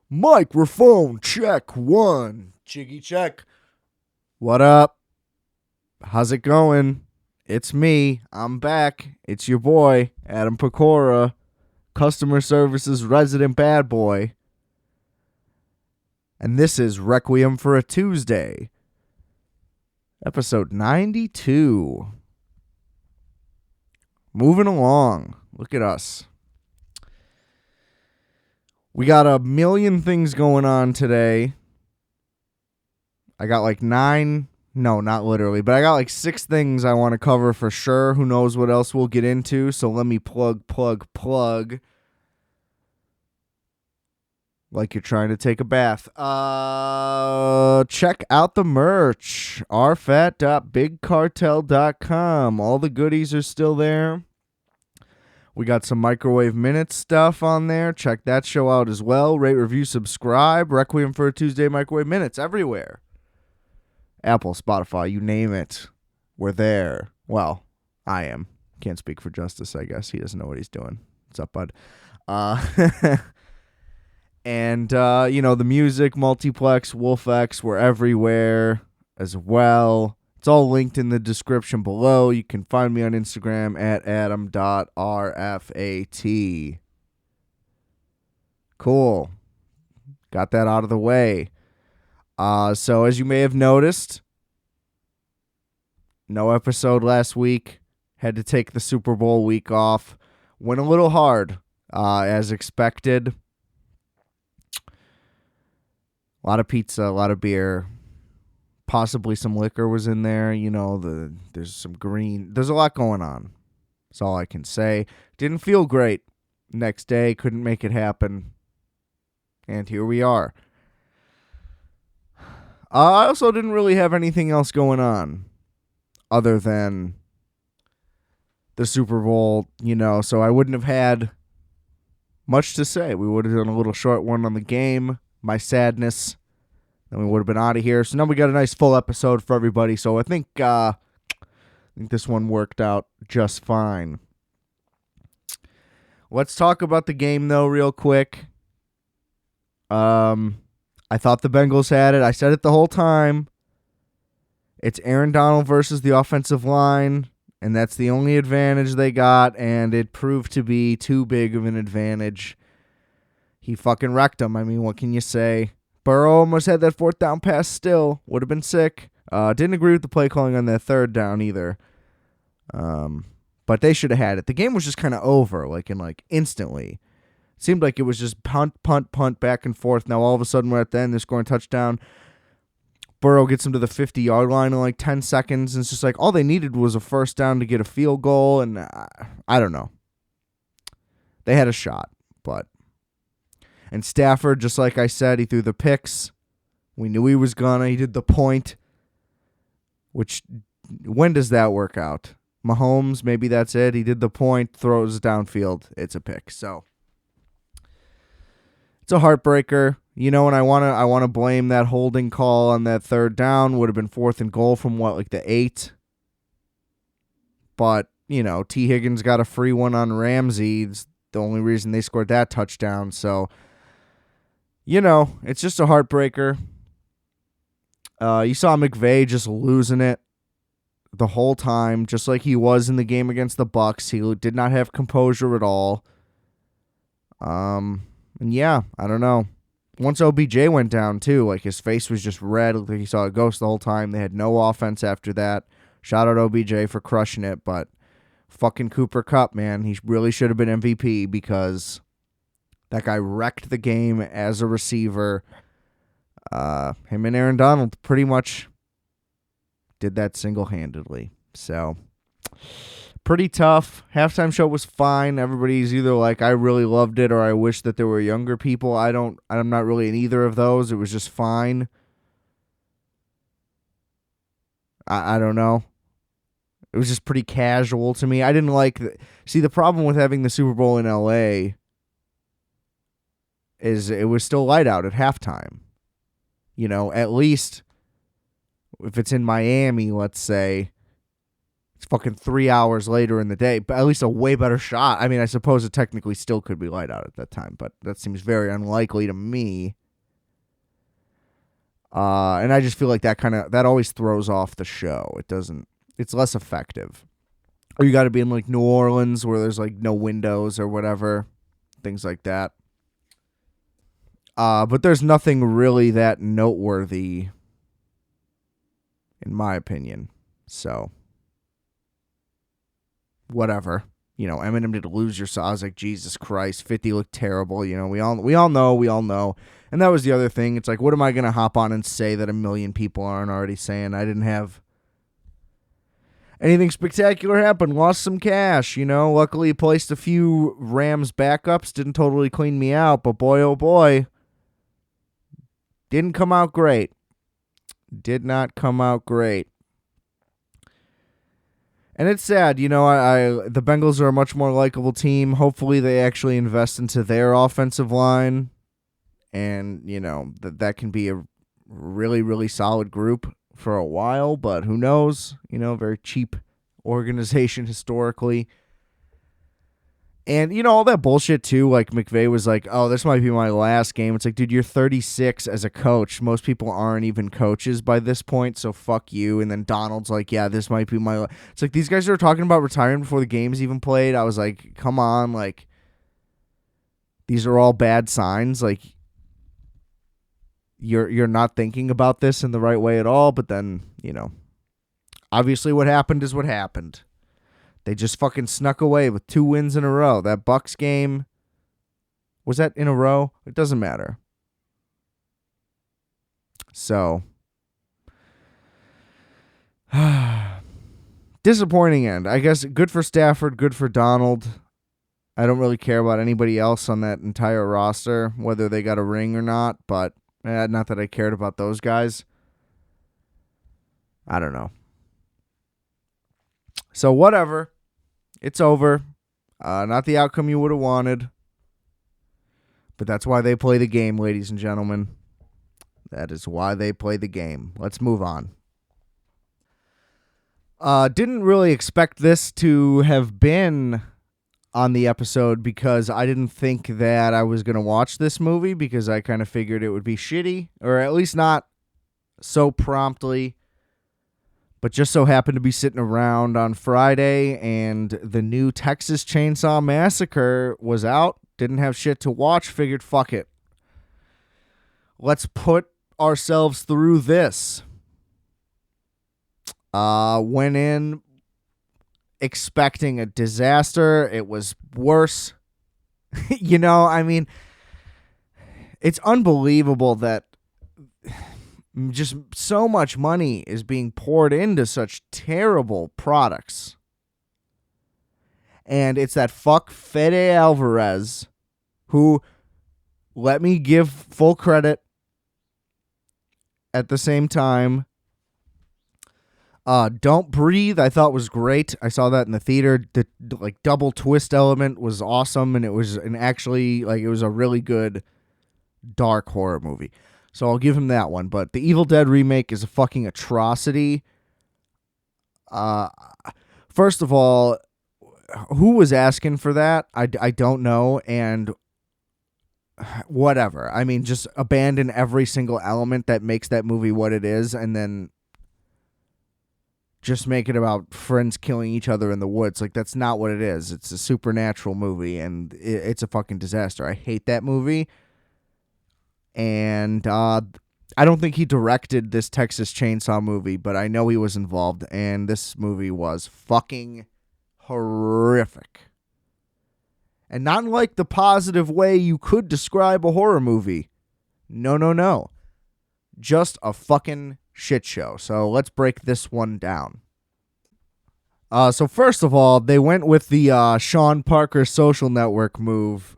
Microphone check one. Jiggy check. What up? How's it going? It's me. I'm back. It's your boy, Adam Pecora, customer services resident bad boy. And this is Requiem for a Tuesday, episode 92. Moving along. Look at us. We got a million things going on today. I got like 9, no, not literally, but I got like 6 things I want to cover for sure. Who knows what else we'll get into, so let me plug. Like you're trying to take a bath. Check out the merch. RFAT.bigcartel.com. All the goodies are still there. We got some Microwave Minutes stuff on there. Check that show out as well. Rate, review, subscribe. Requiem for a Tuesday, Microwave Minutes everywhere. Apple, Spotify, you name it. We're there. Well, I am. Can't speak for Justice, I guess. He doesn't know what he's doing. What's up, bud? And, the music, Multiplex, WolfX, we're everywhere as well. It's all linked in the description below. You can find me on Instagram at adam.rfat. Cool. Got that out of the way. So as you may have noticed, no episode last week. Had to take the Super Bowl week off. Went a little hard, as expected. A lot of pizza, a lot of beer. Possibly some liquor was in there. There's some green. There's a lot going on. That's all I can say. Didn't feel great. Next day, couldn't make it happen. And here we are. I also didn't really have anything else going on other than the Super Bowl, so I wouldn't have had much to say. We would have done a little short one on the game, my sadness. Then we would have been out of here. So now we got a nice full episode for everybody. So I think this one worked out just fine. Let's talk about the game, though, real quick. I thought the Bengals had it. I said it the whole time. It's Aaron Donald versus the offensive line, and that's the only advantage they got, and it proved to be too big of an advantage. He fucking wrecked them. I mean, what can you say? Burrow almost had that 4th down pass still. Would have been sick. Didn't agree with the play calling on that 3rd down either. But they should have had it. The game was just kind of over, instantly. It seemed like it was just punt, back and forth. Now all of a sudden we're at the end. They're scoring a touchdown. Burrow gets him to the 50-yard line in 10 seconds. And it's just all they needed was a 1st down to get a field goal. And I don't know. They had a shot, but... And Stafford, just like I said, he threw the picks. We knew he was gonna. He did the point. Which, when does that work out? Mahomes, maybe that's it. He did the point, throws downfield. It's a pick. So, it's a heartbreaker. And I want to blame that holding call on that 3rd down. Would have been 4th and goal from the 8. But, T. Higgins got a free one on Ramsey. It's the only reason they scored that touchdown. So, it's just a heartbreaker. You saw McVay just losing it the whole time, just like he was in the game against the Bucs. He did not have composure at all. And yeah, I don't know. Once OBJ went down too, his face was just red. It looked like he saw a ghost the whole time. They had no offense after that. Shout out OBJ for crushing it, but fucking Cooper Kupp, man, he really should have been MVP because that guy wrecked the game as a receiver. Him and Aaron Donald pretty much did that single-handedly. So, pretty tough. Halftime show was fine. Everybody's either I really loved it or I wish that there were younger people. I'm not really in either of those. It was just fine. I don't know. It was just pretty casual to me. I didn't see, the problem with having the Super Bowl in LA is it was still light out at halftime. At least if it's in Miami, let's say, it's fucking 3 hours later in the day, but at least a way better shot. I mean, I suppose it technically still could be light out at that time, but that seems very unlikely to me. And I just feel like that always throws off the show. It's less effective. Or you got to be in like New Orleans where there's like no windows or whatever, things like that. But there's nothing really that noteworthy, in my opinion. So, whatever. Eminem did Lose Your Soul. I was like, Jesus Christ, 50 looked terrible. We all know. And that was the other thing. It's like, what am I going to hop on and say that a million people aren't already saying? I didn't have anything spectacular happen. Lost some cash, Luckily, placed a few Rams backups. Didn't totally clean me out, but boy, oh boy, didn't come out great. Did not come out great. And it's sad, the Bengals are a much more likable team. Hopefully they actually invest into their offensive line. And, that can be a really, really solid group for a while. But who knows? Very cheap organization historically. And, all that bullshit, too, like McVay was like, oh, this might be my last game. It's like, dude, you're 36 as a coach. Most people aren't even coaches by this point, so fuck you. And then Donald's like, yeah, this might be my It's like, these guys are talking about retiring before the game's even played. I was like, come on, like, these are all bad signs. Like, you're not thinking about this in the right way at all. But then, obviously what happened is what happened. They just fucking snuck away with 2 wins in a row. That Bucks game, was that in a row? It doesn't matter. So, disappointing end. I guess good for Stafford, good for Donald. I don't really care about anybody else on that entire roster, whether they got a ring or not, but not that I cared about those guys. I don't know. So, whatever. It's over. Not the outcome you would have wanted. But that's why they play the game, ladies and gentlemen. That is why they play the game. Let's move on. Didn't really expect this to have been on the episode because I didn't think that I was going to watch this movie because I kind of figured it would be shitty, or at least not so promptly. But just so happened to be sitting around on Friday, and the new Texas Chainsaw Massacre was out. Didn't have shit to watch. Figured, fuck it. Let's put ourselves through this. Went in expecting a disaster. It was worse. It's unbelievable that just so much money is being poured into such terrible products. And it's that fuck Fede Alvarez who, let me give full credit at the same time, Don't Breathe, I thought was great. I saw that in the theater. The double twist element was awesome, and it was it was a really good dark horror movie. So I'll give him that one. But the Evil Dead remake is a fucking atrocity. First of all, who was asking for that? I don't know, and whatever. I mean, just abandon every single element that makes that movie what it is, and then just make it about friends killing each other in the woods. Like, that's not what it is. It's a supernatural movie, and it's a fucking disaster. I hate that movie. And I don't think he directed this Texas Chainsaw movie, but I know he was involved, and this movie was fucking horrific. And not in like the positive way you could describe a horror movie. No. Just a fucking shit show. So let's break this one down. So first of all, they went with the Sean Parker Social Network move.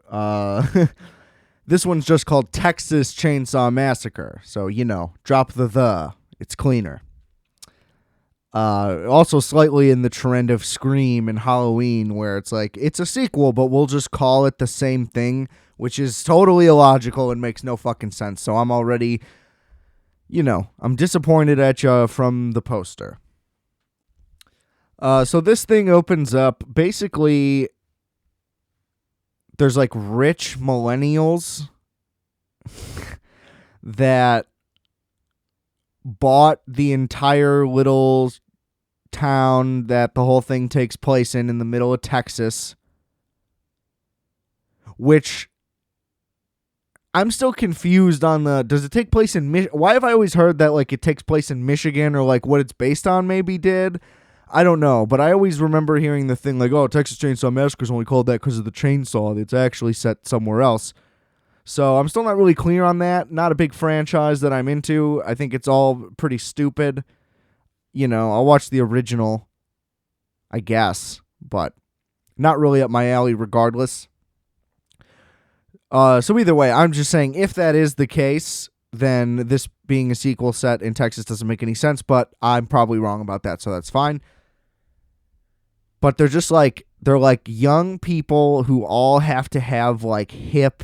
This one's just called Texas Chainsaw Massacre. So, drop the. It's cleaner. Also slightly in the trend of Scream and Halloween, where it's like, it's a sequel, but we'll just call it the same thing, which is totally illogical and makes no fucking sense. So I'm already, I'm disappointed at you from the poster. So this thing opens up, basically, there's like rich millennials that bought the entire little town that the whole thing takes place in the middle of Texas, which I'm still confused on does it take place in why have I always heard that like it takes place in Michigan, or like what it's based on maybe did? I don't know, but I always remember hearing the thing like, oh, Texas Chainsaw Massacre is only called that because of the chainsaw. It's actually set somewhere else. So I'm still not really clear on that. Not a big franchise that I'm into. I think it's all pretty stupid. I'll watch the original, I guess, but not really up my alley regardless. So either way, I'm just saying if that is the case, then this being a sequel set in Texas doesn't make any sense, but I'm probably wrong about that, so that's fine. But they're like young people who all have to have like hip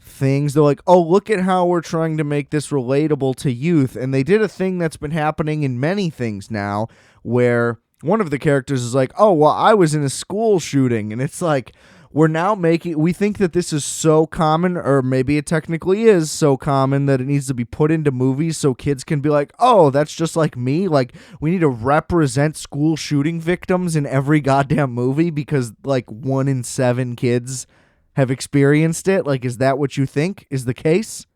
things. They're like, oh, look at how we're trying to make this relatable to youth. And they did a thing that's been happening in many things now, where one of the characters is like, oh, well, I was in a school shooting. And it's like, we think that this is so common, or maybe it technically is so common that it needs to be put into movies so kids can be like, oh, that's just like me. Like, we need to represent school shooting victims in every goddamn movie because like 1 in 7 kids have experienced it. Like, is that what you think is the case?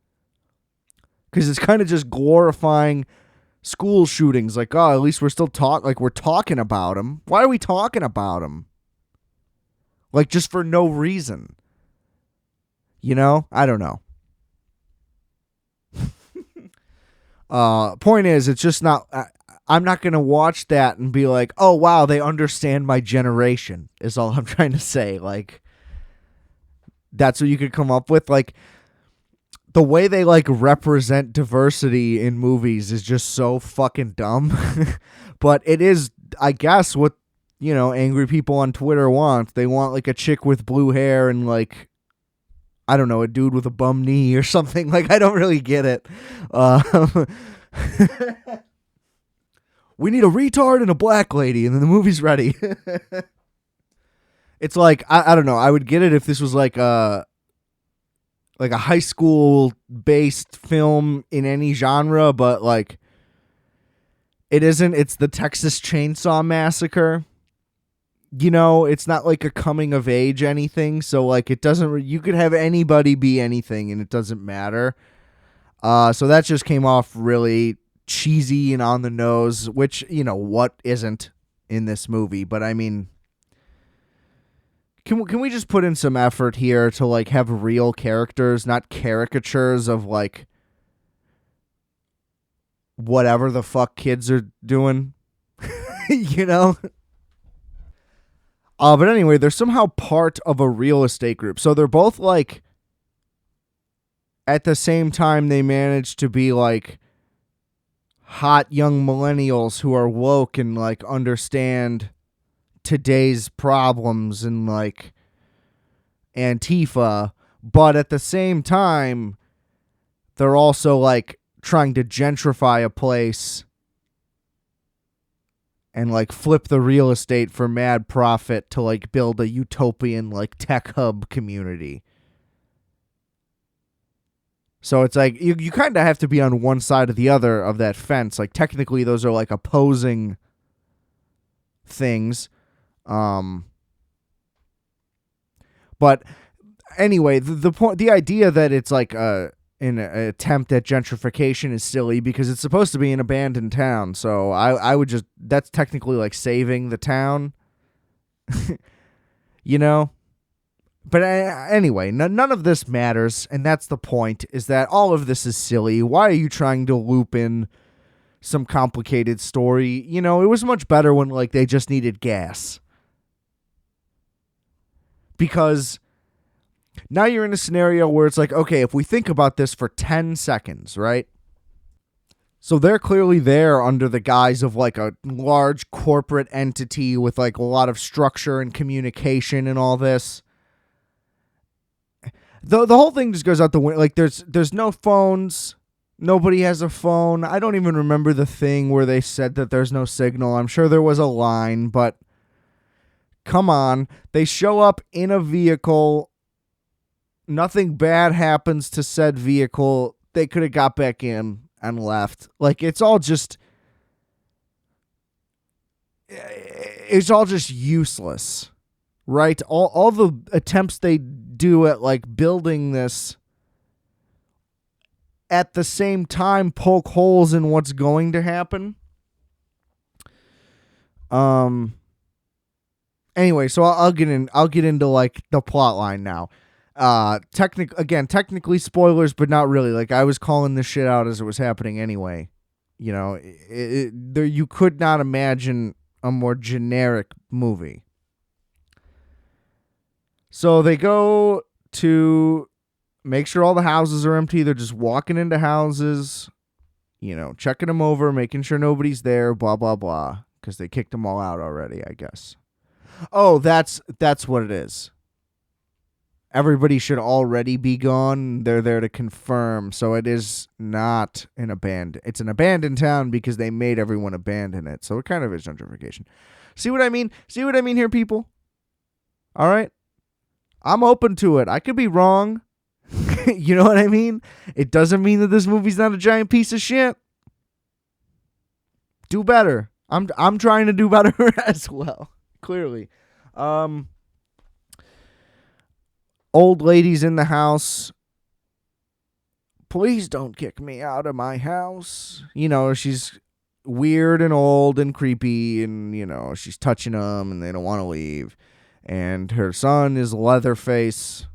Because it's kind of just glorifying school shootings. Like, oh, at least we're still we're talking about them. Why are we talking about them? Like, just for no reason. I don't know. Point is, it's just not... I'm not going to watch that and be like, oh, wow, they understand my generation, is all I'm trying to say. Like, that's what you could come up with. Like, the way they, like, represent diversity in movies is just so fucking dumb. But it is, I guess, what angry people on Twitter want. They want like a chick with blue hair and like, I don't know, a dude with a bum knee or something. Like, I don't really get it. We need a retard and a black lady, and then the movie's ready. It's like, I don't know. I would get it if this was like a high school based film in any genre, but like, it isn't. It's the Texas Chainsaw Massacre. It's not like a coming of age anything. So like it doesn't, you could have anybody be anything and it doesn't matter. So that just came off really cheesy and on the nose, which, what isn't in this movie. But I mean, can we just put in some effort here to like have real characters, not caricatures of like whatever the fuck kids are doing, But anyway, they're somehow part of a real estate group. So they're both like, at the same time, they manage to be like hot young millennials who are woke and like understand today's problems and like Antifa. But at the same time, they're also like trying to gentrify a place and like flip the real estate for mad profit to like build a utopian like tech hub community. So it's like you kind of have to be on one side or the other of that fence. Like technically those are like opposing things. But anyway, the point, the idea that it's like an attempt at gentrification is silly because it's supposed to be an abandoned town. So I would just, that's technically like saving the town, But anyway, none of this matters, and that's the point, is that all of this is silly. Why are you trying to loop in some complicated story? It was much better when like they just needed gas. Because now you're in a scenario where it's like, okay, if we think about this for 10 seconds, right? So they're clearly there under the guise of like a large corporate entity with like a lot of structure and communication and all this. The whole thing just goes out the window. Like there's no phones. Nobody has a phone. I don't even remember the thing where they said that there's no signal. I'm sure there was a line, but come on. They show up in a vehicle. Nothing bad happens to said vehicle. They could have got back in. and left. Like, it's all just useless, right? All the attempts they do at like building this at the same time poke holes in what's going to happen. Anyway, so I'll get into like the plot line now. Technically spoilers, but not really. Like, I was calling this shit out as it was happening anyway. You know, you could not imagine a more generic movie. So they go to make sure all the houses are empty. They're just walking into houses, you know, checking them over, making sure nobody's there, blah, blah, blah, because they kicked them all out already, I guess. Oh, that's what it is. Everybody should already be gone. They're there to confirm. So it is not an abandoned. It's an abandoned town because they made everyone abandon it. So it kind of is gentrification. See what I mean? See what I mean here, people? All right? I'm open to it. I could be wrong. You know what I mean? It doesn't mean that this movie's not a giant piece of shit. Do better. I'm trying to do better as well. Clearly. Old lady's in the house. Please don't kick me out of my house. You know, she's weird and old and creepy, and, you know, she's touching them and they don't want to leave. And her son is Leatherface.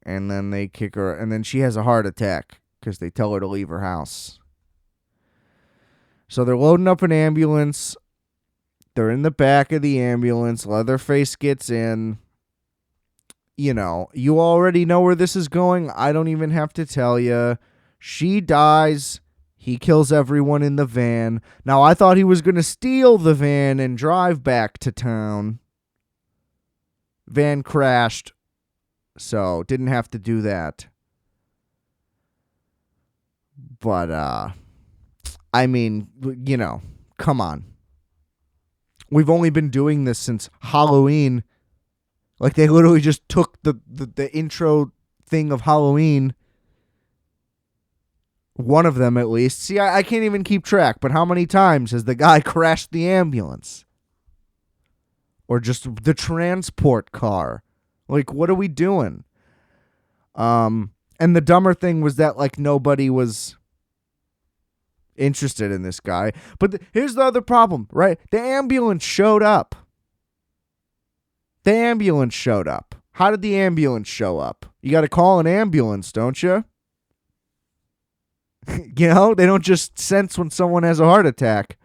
And then they kick her, and then she has a heart attack because they tell her to leave her house. So they're loading up an ambulance. They're in the back of the ambulance. Leatherface gets in. You know, you already know where this is going. I don't even have to tell you. She dies. He kills everyone in the van. Now, I thought he was going to steal the van and drive back to town. Van crashed. So, didn't have to do that. But, I mean, you know, come on. We've only been doing this since Halloween. Like, they literally just took the intro thing of Halloween. One of them, at least. See, I can't even keep track, but how many times has the guy crashed the ambulance? Or just the transport car? Like, what are we doing? And the dumber thing was that, like, nobody was interested in this guy. But here's the other problem, right? The ambulance showed up. The ambulance showed up. How did the ambulance show up? You got to call an ambulance, don't you? You know, they don't just sense when someone has a heart attack.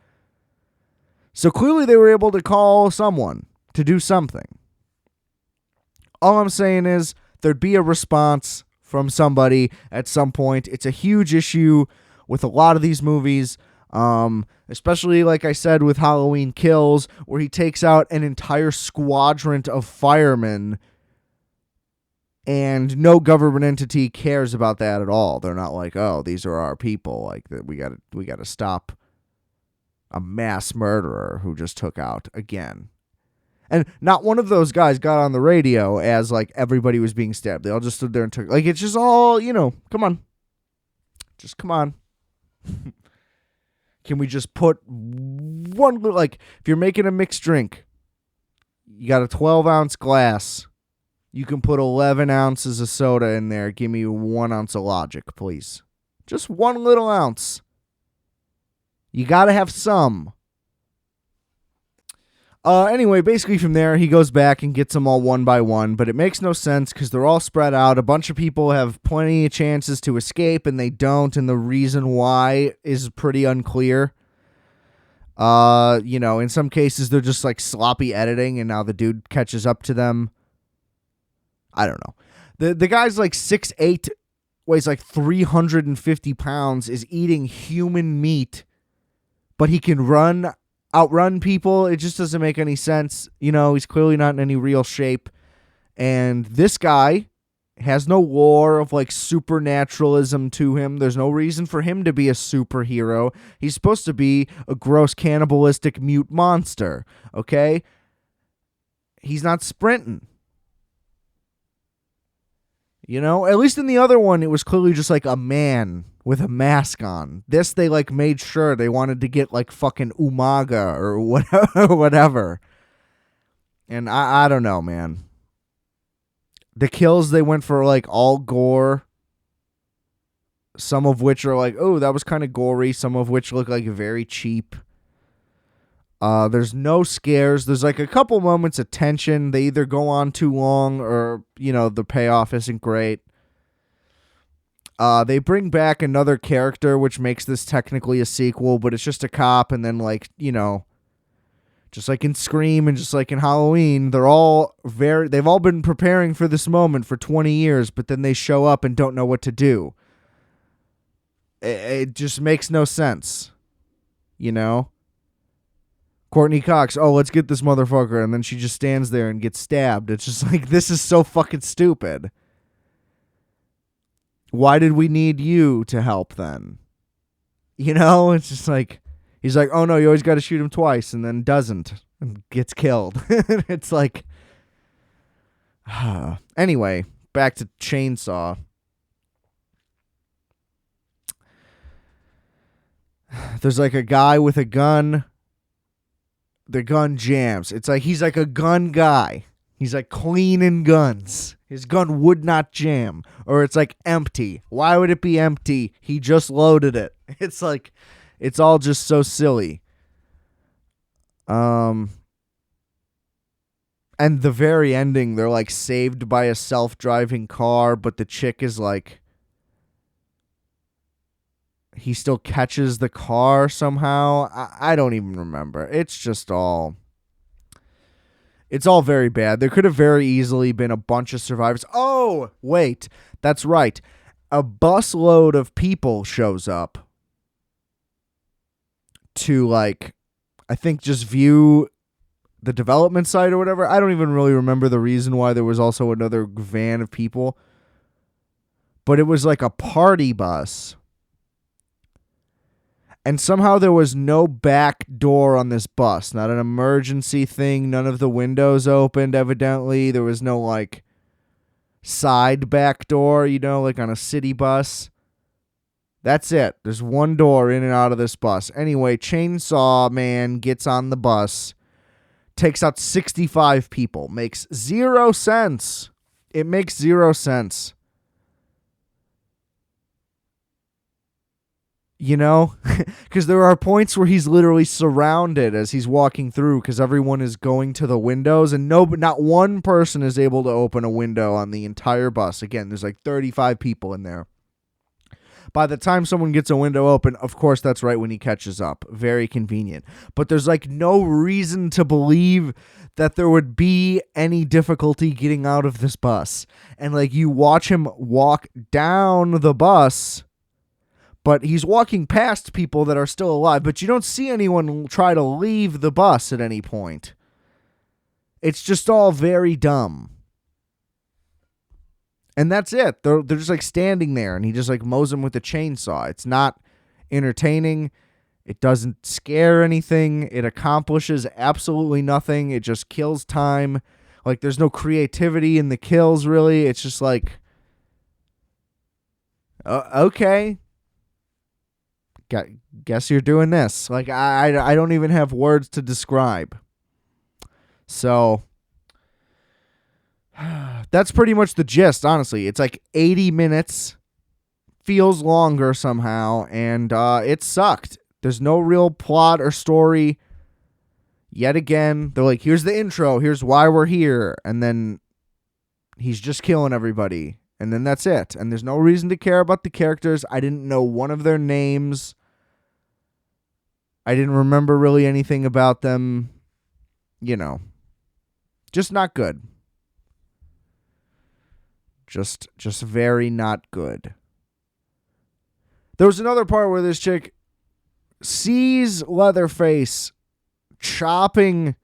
So clearly they were able to call someone to do something. All I'm saying is there'd be a response from somebody at some point. It's a huge issue with a lot of these movies, especially, like I said, with Halloween Kills, where he takes out an entire squadron of firemen, and no government entity cares about that at all. They're not like, oh, these are our people. Like, that we got to stop a mass murderer who just took out again. And not one of those guys got on the radio as, like, everybody was being stabbed. They all just stood there and took, like, it's just all, you know, come on. Just come on. Can we just put one, like, if you're making a mixed drink, you got a 12-ounce glass, you can put 11 ounces of soda in there. Give me 1 ounce of Logic, please. Just 1 little ounce. You got to have some. Anyway, basically from there, he goes back and gets them all one by one, but it makes no sense because they're all spread out. A bunch of people have plenty of chances to escape, and they don't, and the reason why is pretty unclear. You know, in some cases, they're just, like, sloppy editing, and now the dude catches up to them. I don't know. The guy's, like, 6'8", weighs, like, 350 pounds, is eating human meat, but he can outrun people. It just doesn't make any sense. You know, he's clearly not in any real shape. And this guy has no lore of, like, supernaturalism to him. There's no reason for him to be a superhero. He's supposed to be a gross cannibalistic mute monster, okay? He's not sprinting. You know, at least in the other one, it was clearly just like a man with a mask on. This, they like made sure they wanted to get like fucking Umaga or whatever. And I don't know, man. The kills, they went for like all gore. Some of which are like, oh, that was kind of gory. Some of which look like very cheap. There's no scares. There's like a couple moments of tension. They either go on too long or, you know, the payoff isn't great. They bring back another character, which makes this technically a sequel, but it's just a cop. And then, like, you know, just like in Scream and just like in Halloween, they've all been preparing for this moment for 20 years, but then they show up and don't know what to do. It just makes no sense, you know? Courtney Cox, oh, let's get this motherfucker. And then she just stands there and gets stabbed. It's just like, this is so fucking stupid. Why did we need you to help then? You know, it's just like, he's like, oh no, you always got to shoot him twice, and then doesn't and gets killed. It's like, anyway, back to Chainsaw. There's like a guy with a gun. The gun jams. It's like he's like a gun guy. He's like cleaning guns. His gun would not jam. Or it's like empty. Why would it be empty? He just loaded it. It's like, it's all just so silly. And the very ending, they're like saved by a self-driving car, but the chick is like, he still catches the car somehow. I don't even remember. It's just all... It's all very bad. There could have very easily been a bunch of survivors. Oh, wait. That's right. A busload of people shows up to, like, I think just view the development site or whatever. I don't even really remember the reason why there was also another van of people. But it was like a party bus. And somehow there was no back door on this bus. Not an emergency thing. None of the windows opened, evidently. There was no, like, side back door, you know, like on a city bus. That's it. There's one door in and out of this bus. Anyway, Chainsaw Man gets on the bus, takes out 65 people. Makes 0 sense. It makes 0 sense. You know, because there are points where he's literally surrounded as he's walking through because everyone is going to the windows and not one person is able to open a window on the entire bus. Again, there's like 35 people in there. By the time someone gets a window open, of course, that's right when he catches up. Very convenient. But there's like no reason to believe that there would be any difficulty getting out of this bus. And like you watch him walk down the bus, but he's walking past people that are still alive, but you don't see anyone try to leave the bus at any point. It's just all very dumb. And that's it. They're just like standing there and he just like mows them with a chainsaw. It's not entertaining. It doesn't scare anything. It accomplishes absolutely nothing. It just kills time. Like there's no creativity in the kills really. It's just like, okay. Guess you're doing this. Like I don't even have words to describe. So that's pretty much the gist, honestly. It's like 80 minutes, feels longer somehow, and it sucked. There's no real plot or story. Yet again, they're like, here's the intro, here's why we're here, and then he's just killing everybody. And then that's it. And there's no reason to care about the characters. I didn't know one of their names. I didn't remember really anything about them. You know. Just not good. Just very not good. There was another part where this chick sees Leatherface chopping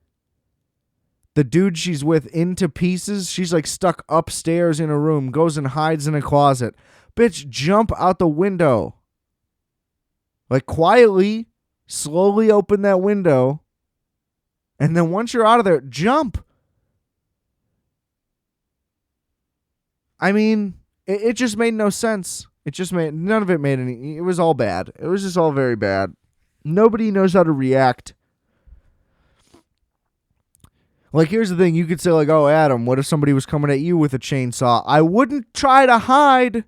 the dude she's with into pieces. She's like stuck upstairs in a room, goes and hides in a closet. Bitch, jump out the window. Like quietly, slowly open that window. And then once you're out of there, jump. I mean, It just made no sense. None of it made any. It was all bad. It was just all very bad. Nobody knows how to react. Like, here's the thing. You could say, like, oh, Adam, what if somebody was coming at you with a chainsaw? I wouldn't try to hide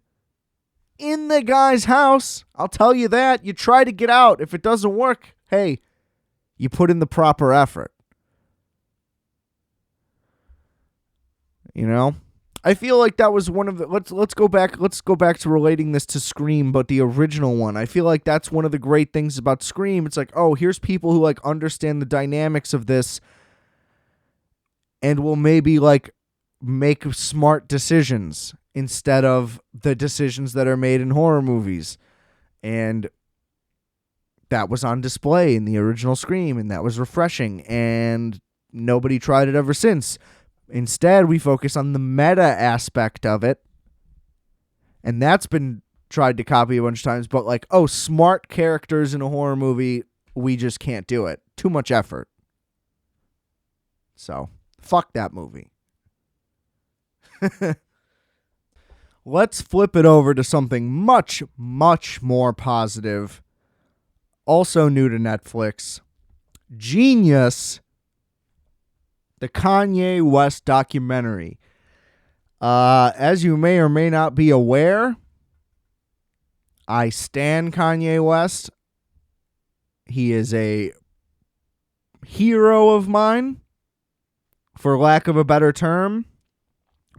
in the guy's house. I'll tell you that. You try to get out. If it doesn't work, hey, you put in the proper effort. You know? I feel like that was one of the let's go back to relating this to Scream, but the original one. I feel like that's one of the great things about Scream. It's like, oh, here's people who like understand the dynamics of this and will maybe like make smart decisions instead of the decisions that are made in horror movies. And that was on display in the original Scream, and that was refreshing, and nobody tried it ever since. Instead, we focus on the meta aspect of it, and that's been tried to copy a bunch of times, but like, oh, smart characters in a horror movie, we just can't do it. Too much effort. So, fuck that movie. Let's flip it over to something much, much more positive. Also new to Netflix. Jeen-Yuhs, the Kanye West documentary. As you may or may not be aware, I stan Kanye West. He is a hero of mine, for lack of a better term.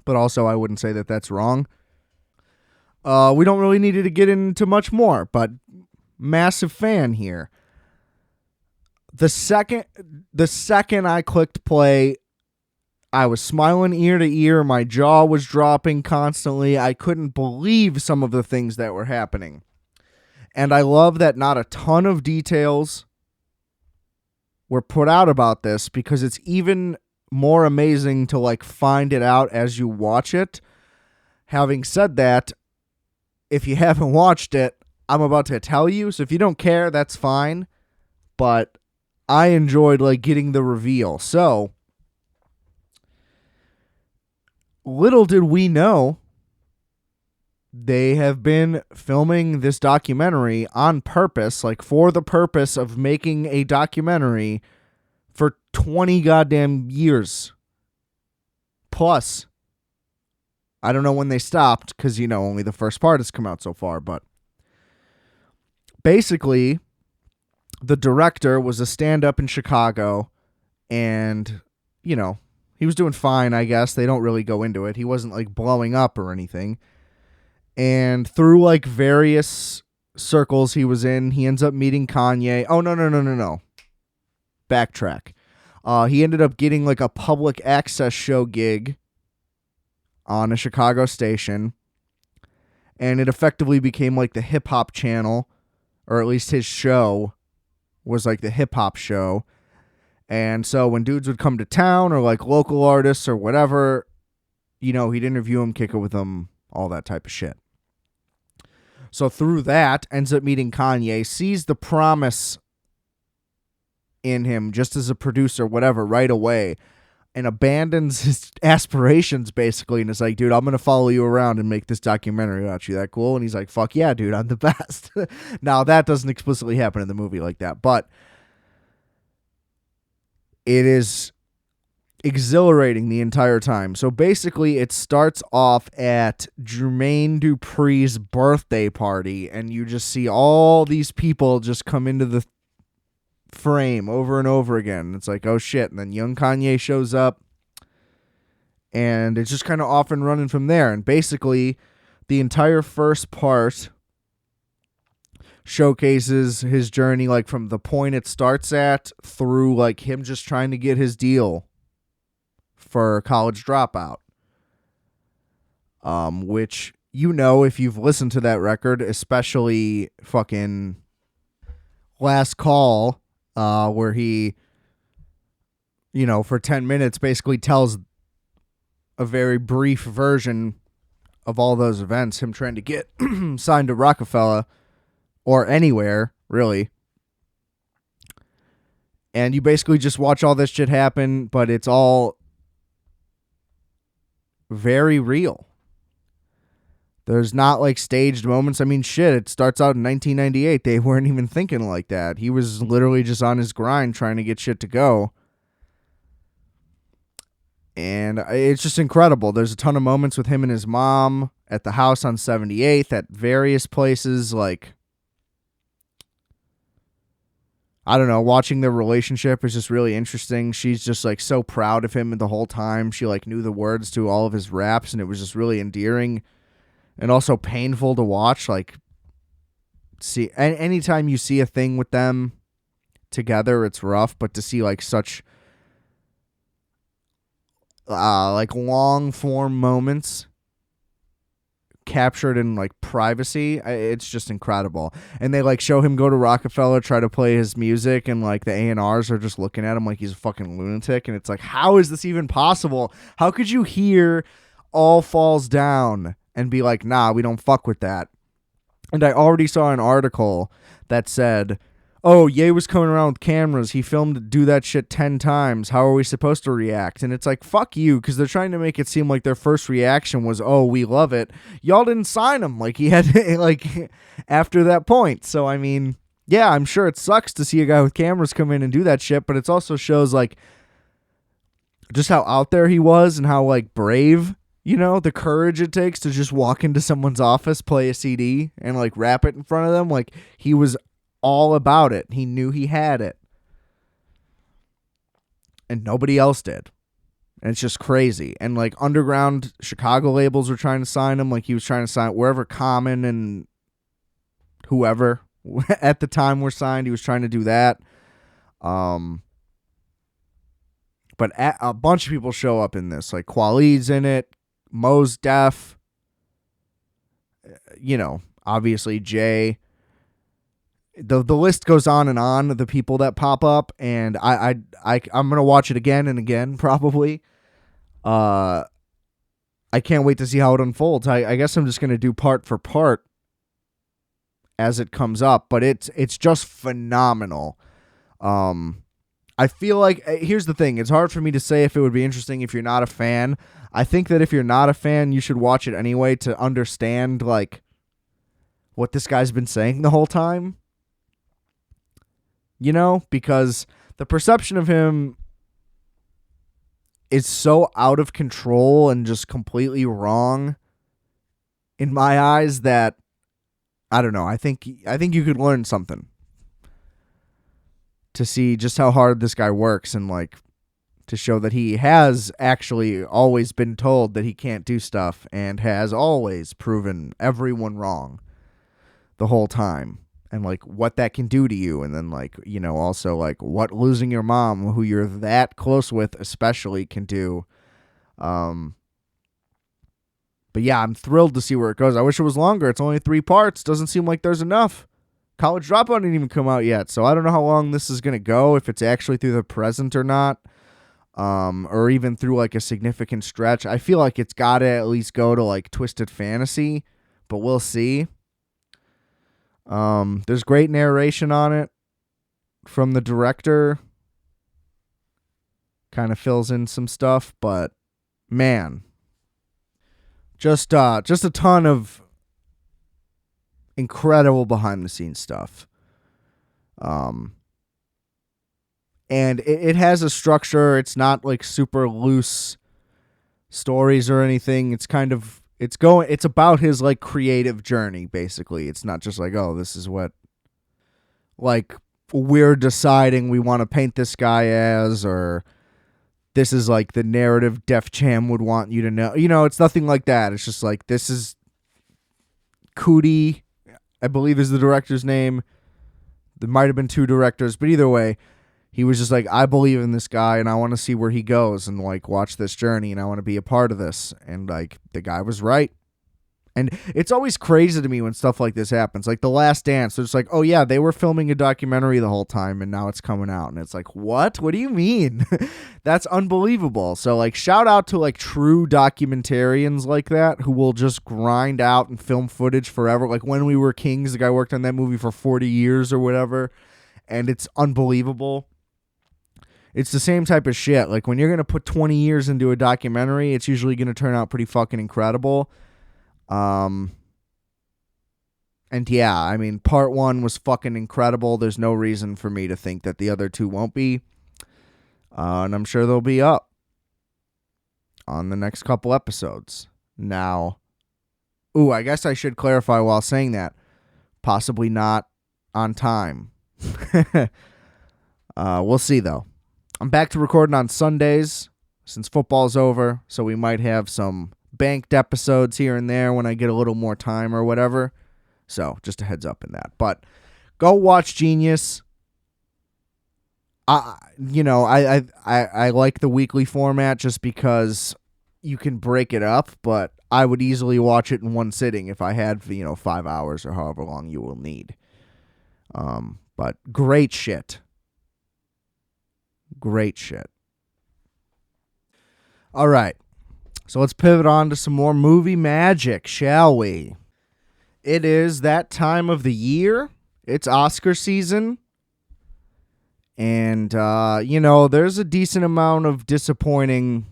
But also, I wouldn't say that that's wrong. We don't really need to get into much more, but massive fan here. The second I clicked play, I was smiling ear to ear. My jaw was dropping constantly. I couldn't believe some of the things that were happening. And I love that not a ton of details were put out about this, because it's even more amazing to like find it out as you watch it. Having said that, if you haven't watched it, I'm about to tell you. So if you don't care, that's fine. But I enjoyed like getting the reveal. So little did we know, they have been filming this documentary on purpose, like for the purpose of making a documentary for 20 goddamn years. Plus, I don't know when they stopped, because, you know, only the first part has come out so far, but basically, the director was a stand-up in Chicago, and, you know, he was doing fine, I guess. They don't really go into it. He wasn't, like, blowing up or anything. And through, like, various circles he was in, he ends up meeting Kanye. Oh, no. Backtrack. He ended up getting, like, a public access show gig on a Chicago station, and it effectively became like the hip-hop channel, or at least his show was like the hip-hop show. And so when dudes would come to town, or like local artists or whatever, you know, he'd interview them, kick it with them, all that type of shit. So through that, ends up meeting Kanye, sees the promise in him just as a producer, whatever, right away, and abandons his aspirations, basically, and is like, dude, I'm going to follow you around and make this documentary about you. That cool? And he's like, fuck yeah, dude, I'm the best. Now, that doesn't explicitly happen in the movie like that, but it is exhilarating the entire time. So basically, it starts off at Jermaine Dupri's birthday party, and you just see all these people just come into the frame over and over again. It's like, oh shit. And then young Kanye shows up, and it's just kind of off and running from there. And basically the entire first part showcases his journey, like from the point it starts at through like him just trying to get his deal for College Dropout, which, you know, if you've listened to that record, especially fucking Last Call, where he, you know, for 10 minutes basically tells a very brief version of all those events, him trying to get signed to Rockefeller, or anywhere, really. And you basically just watch all this shit happen, but it's all very real. There's not like staged moments. I mean, shit, it starts out in 1998. They weren't even thinking like that. He was literally just on his grind trying to get shit to go. And it's just incredible. There's a ton of moments with him and his mom at the house on 78th, at various places. Like, I don't know, watching their relationship is just really interesting. She's just like so proud of him the whole time. She like knew the words to all of his raps, and it was just really endearing and also painful to watch. Like, see, anytime you see a thing with them together, it's rough, but to see like such like long form moments captured in like privacy, it's just incredible. And they like show him go to Rockefeller, try to play his music, and like the A&Rs are just looking at him like he's a fucking lunatic. And it's like, how is this even possible? How could you hear All Falls Down and be like, nah, we don't fuck with that? And I already saw an article that said, oh, Ye was coming around with cameras. He filmed do that shit 10 times. How are we supposed to react? And it's like, fuck you, because they're trying to make it seem like their first reaction was, oh, we love it. Y'all didn't sign him like he had, like, after that point. So, I mean, yeah, I'm sure it sucks to see a guy with cameras come in and do that shit, but it also shows, like, just how out there he was and how, like, brave, you know, the courage it takes to just walk into someone's office, play a CD, and, like, rap it in front of them. Like, he was all about it. He knew he had it. And nobody else did. And it's just crazy. And like underground Chicago labels were trying to sign him. Like he was trying to sign wherever Common and whoever at the time were signed. He was trying to do that. But a bunch of people show up in this. Like Kweli's in it. Mos Def. You know, obviously Jay. The list goes on and on of the people that pop up, and I'm gonna watch it again and again probably. I can't wait to see how it unfolds. I guess I'm just gonna do part for part as it comes up, but it's just phenomenal. I feel like here's the thing: it's hard for me to say if it would be interesting if you're not a fan. I think that if you're not a fan, you should watch it anyway to understand like what this guy's been saying the whole time. You know, because the perception of him is so out of control and just completely wrong in my eyes that I don't know. I think you could learn something to see just how hard this guy works and like to show that he has actually always been told that he can't do stuff and has always proven everyone wrong the whole time. And, like, what that can do to you. And then, like, you know, also, like, what losing your mom, who you're that close with, especially, can do. But, yeah, I'm thrilled to see where it goes. I wish it was longer. It's only 3 parts. Doesn't seem like there's enough. College Dropout didn't even come out yet. So, I don't know how long this is going to go, if it's actually through the present or not. Or even through, like, a significant stretch. I feel like it's got to at least go to, like, Twisted Fantasy. But we'll see. There's great narration on it from the director. Kind of fills in some stuff, but man, just a ton of incredible behind the scenes stuff. And it has a structure. It's not like super loose stories or anything. It's kind of it's about his like creative journey, basically. It's not just like, oh, this is what like we're deciding we want to paint this guy as, or this is like the narrative Def Jam would want you to know. You know, it's nothing like that. It's just like, this is Cootie, I believe is the director's name. There might have been 2 directors, but either way, he was just like, I believe in this guy and I want to see where he goes and like watch this journey and I want to be a part of this. And like the guy was right. And it's always crazy to me when stuff like this happens. Like The Last Dance, it's like, oh yeah, they were filming a documentary the whole time and now it's coming out. And it's like, what? What do you mean? That's unbelievable. So like shout out to like true documentarians like that who will just grind out and film footage forever. Like When We Were Kings, the guy worked on that movie for 40 years or whatever. And it's unbelievable. It's the same type of shit. Like when you're going to put 20 years into a documentary, it's usually going to turn out pretty fucking incredible. And yeah, I mean, part one was fucking incredible. There's no reason for me to think that the other two won't be. And I'm sure they'll be up on the next couple episodes. Now, I guess I should clarify while saying that. Possibly not on time. We'll see, though. I'm back to recording on Sundays since football's over, so we might have some banked episodes here and there when I get a little more time or whatever. So, just a heads up in that. But go watch Jeen-Yuhs. I like the weekly format just because you can break it up, but I would easily watch it in one sitting if I had, 5 hours or however long you will need. But great shit. Great shit. All right. So let's pivot on to some more movie magic, shall we? It is that time of the year. It's Oscar season. And, there's a decent amount of disappointing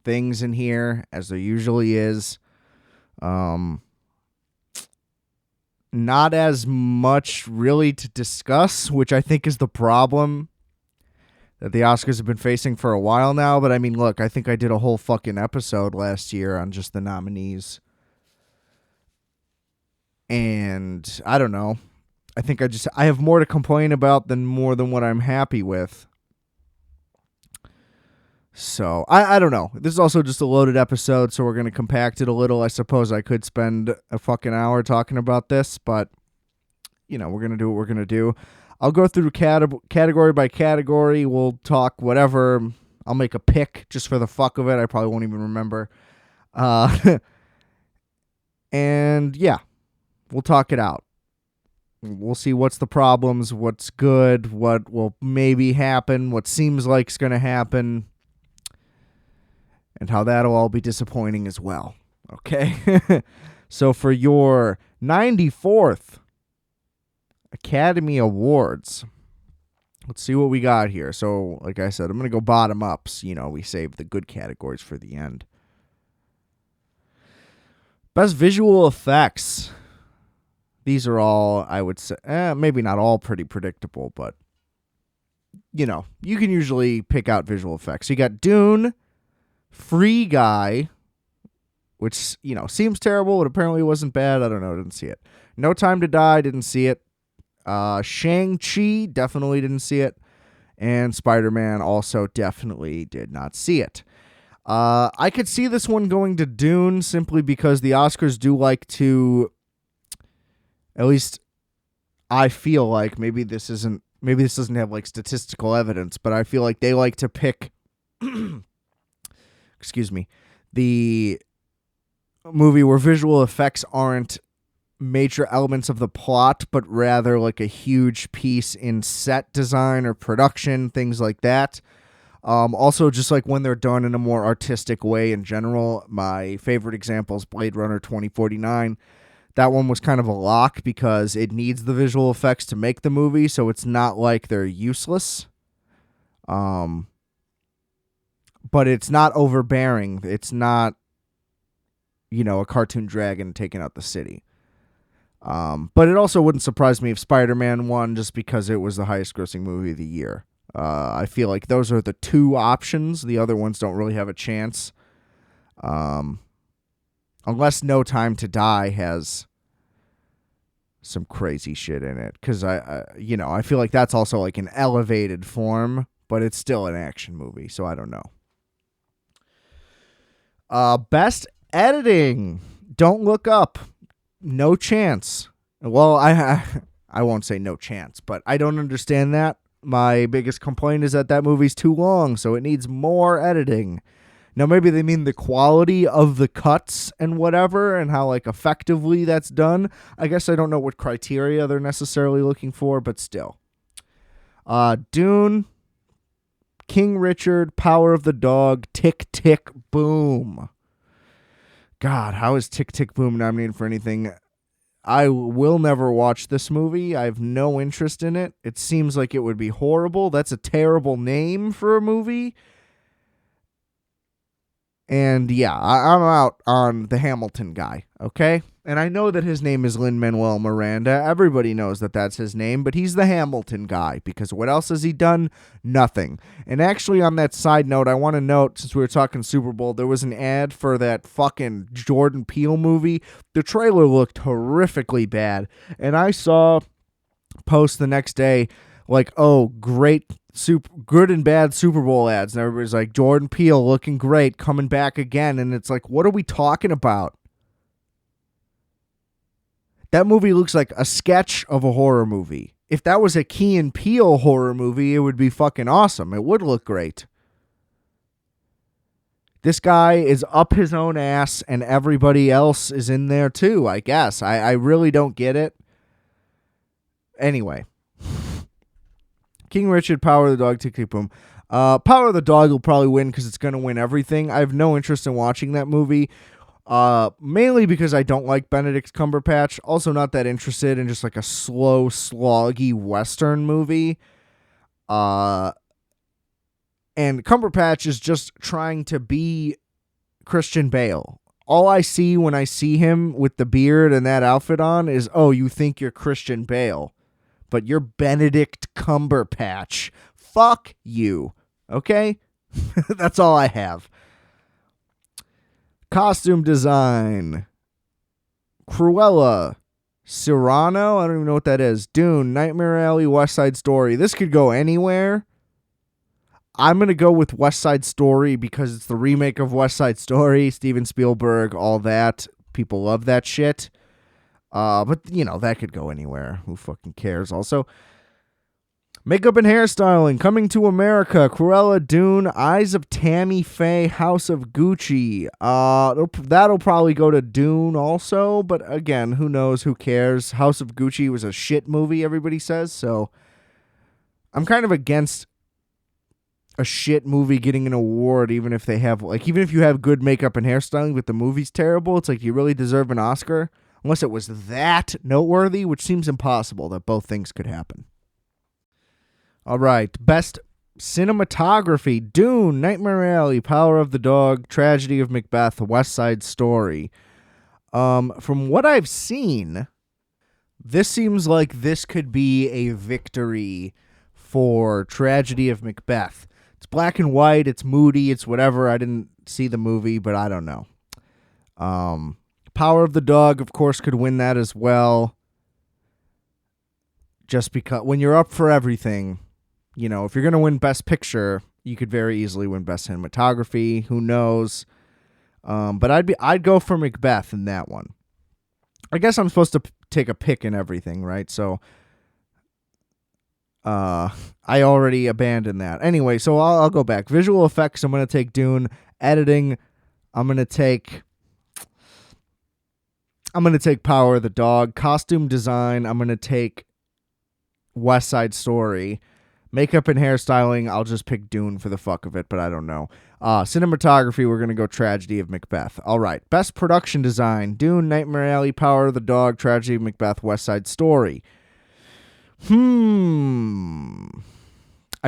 things in here, as there usually is. Not as much really to discuss, which I think is the problem that the Oscars have been facing for a while now. But I mean, look, I think I did a whole fucking episode last year on just the nominees. And I don't know. I think I have more to complain about than what I'm happy with. So, I don't know. This is also just a loaded episode, so we're going to compact it a little. I suppose I could spend a fucking hour talking about this, but, we're going to do what we're going to do. I'll go through category by category. We'll talk whatever. I'll make a pick just for the fuck of it. I probably won't even remember. And, yeah, we'll talk it out. We'll see what's the problems, what's good, what will maybe happen, what seems like is going to happen, and how that'll all be disappointing as well. Okay? So for your 94th Academy Awards, let's see what we got here. So, like I said, I'm going to go bottom up. So, we save the good categories for the end. Best visual effects. These are all, I would say, maybe not all pretty predictable, but, you can usually pick out visual effects. So you got Dune, Free Guy, which, seems terrible, but apparently wasn't bad. I don't know. Didn't see it. No Time to Die. Didn't see it. Shang-Chi. Definitely didn't see it. And Spider-Man also definitely did not see it. I could see this one going to Dune simply because the Oscars do like to, at least I feel like, maybe this doesn't have like statistical evidence, but I feel like they like to pick excuse me, the movie where visual effects aren't major elements of the plot, but rather like a huge piece in set design or production, things like that. Also, just like when they're done in a more artistic way in general. My favorite example is Blade Runner 2049. That one was kind of a lock because it needs the visual effects to make the movie, so it's not like they're useless. But it's not overbearing. It's not, a cartoon dragon taking out the city. But it also wouldn't surprise me if Spider-Man won just because it was the highest grossing movie of the year. I feel like those are the two options. The other ones don't really have a chance. Unless No Time to Die has some crazy shit in it. Because, I feel like that's also like an elevated form, but it's still an action movie, so I don't know. Best editing. Don't Look Up. No chance. Well, I won't say no chance, but I don't understand that. My biggest complaint is that movie's too long, so it needs more editing. Now, maybe they mean the quality of the cuts and whatever, and how, effectively that's done. I guess I don't know what criteria they're necessarily looking for, but still. Dune, King Richard, Power of the Dog, Tick, Tick, Boom. God, how is Tick, Tick, Boom nominated for anything? I will never watch this movie. I have no interest in it. It seems like it would be horrible. That's a terrible name for a movie. And yeah, I'm out on the Hamilton guy, okay? And I know that his name is Lin-Manuel Miranda. Everybody knows that that's his name, but he's the Hamilton guy because what else has he done? Nothing. And actually, on that side note, I want to note, since we were talking Super Bowl, there was an ad for that fucking Jordan Peele movie. The trailer looked horrifically bad. And I saw post the next day like, oh, great, good and bad Super Bowl ads. And everybody's like, Jordan Peele looking great, coming back again. And it's like, what are we talking about? That movie looks like a sketch of a horror movie. If that was a Key and Peele horror movie, it would be fucking awesome. It would look great. This guy is up his own ass and everybody else is in there too, I guess. I really don't get it. Anyway. King Richard, Power of the Dog, Tick Tick Boom. Power of the Dog will probably win because it's going to win everything. I have no interest in watching that movie. Mainly because I don't like Benedict Cumberbatch. Also not that interested in just like a slow, sloggy Western movie. And Cumberbatch is just trying to be Christian Bale. All I see when I see him with the beard and that outfit on is, oh, you think you're Christian Bale, but you're Benedict Cumberbatch. Fuck you. Okay? That's all I have. Costume design. Cruella. Cyrano. I don't even know what that is. Dune. Nightmare Alley. West Side Story. This could go anywhere. I'm going to go with West Side Story because it's the remake of West Side Story. Steven Spielberg. All that. People love that shit. But, you know, that could go anywhere. Who fucking cares? Also, makeup and hairstyling. Coming to America. Cruella, Dune, Eyes of Tammy Faye, House of Gucci. That'll probably go to Dune also. But again, who knows? Who cares? House of Gucci was a shit movie, everybody says. So I'm kind of against a shit movie getting an award, even if you have good makeup and hairstyling, but the movie's terrible. It's like, do you really deserve an Oscar? Unless it was that noteworthy, which seems impossible that both things could happen. All right. Best cinematography. Dune, Nightmare Alley, Power of the Dog, Tragedy of Macbeth, West Side Story. From what I've seen, this seems like this could be a victory for Tragedy of Macbeth. It's black and white. It's moody. It's whatever. I didn't see the movie, but I don't know. Power of the Dog, of course, could win that as well. Just because when you're up for everything, you know, if you're going to win Best Picture, you could very easily win Best Cinematography. Who knows? But I'd go for Macbeth in that one. I guess I'm supposed to take a pick in everything, right? So I already abandoned that. Anyway, so I'll go back. Visual effects, I'm going to take Dune. Editing, I'm going to take Power of the Dog. Costume design, I'm going to take West Side Story. Makeup and hairstyling, I'll just pick Dune for the fuck of it, but I don't know. Cinematography, we're going to go Tragedy of Macbeth. All right. Best production design, Dune, Nightmare Alley, Power of the Dog, Tragedy of Macbeth, West Side Story. I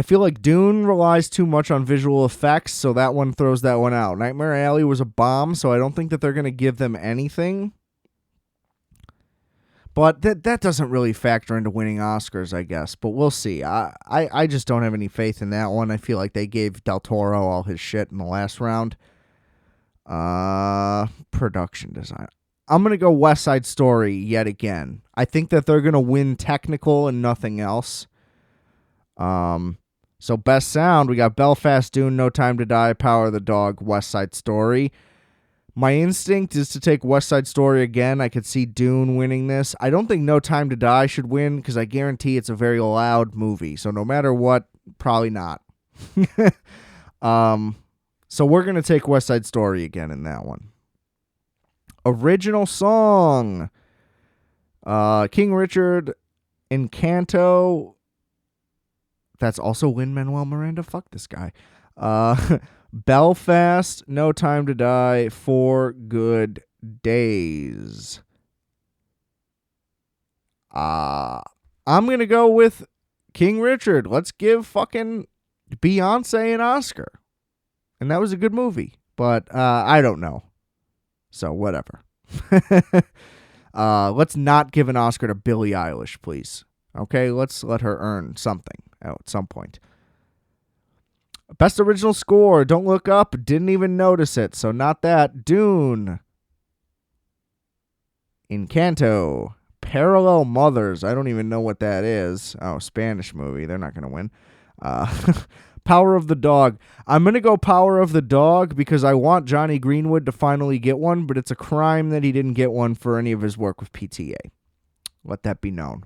feel like Dune relies too much on visual effects, so that one throws that one out. Nightmare Alley was a bomb, so I don't think that they're going to give them anything. But that doesn't really factor into winning Oscars, I guess. But we'll see. I just don't have any faith in that one. I feel like they gave Del Toro all his shit in the last round. Production design. I'm going to go West Side Story yet again. I think that they're going to win technical and nothing else. So best sound, we got Belfast, Dune, No Time to Die, Power of the Dog, West Side Story. My instinct is to take West Side Story again. I could see Dune winning this. I don't think No Time to Die should win because I guarantee it's a very loud movie. So no matter what, probably not. So we're going to take West Side Story again in that one. Original song. King Richard, Encanto. That's also Lin-Manuel Miranda. Fuck this guy. Belfast, No Time to Die, 4 Good Days. I'm going to go with King Richard. Let's give fucking Beyonce an Oscar. And that was a good movie. but I don't know. So whatever. Let's not give an Oscar to Billie Eilish, please. Okay, let's let her earn something at some point. Best original score, Don't Look Up, didn't even notice it, so not that. Dune. Encanto. Parallel Mothers, I don't even know what that is. Oh, Spanish movie, they're not going to win. Power of the Dog. I'm going to go Power of the Dog because I want Johnny Greenwood to finally get one, but it's a crime that he didn't get one for any of his work with PTA. Let that be known.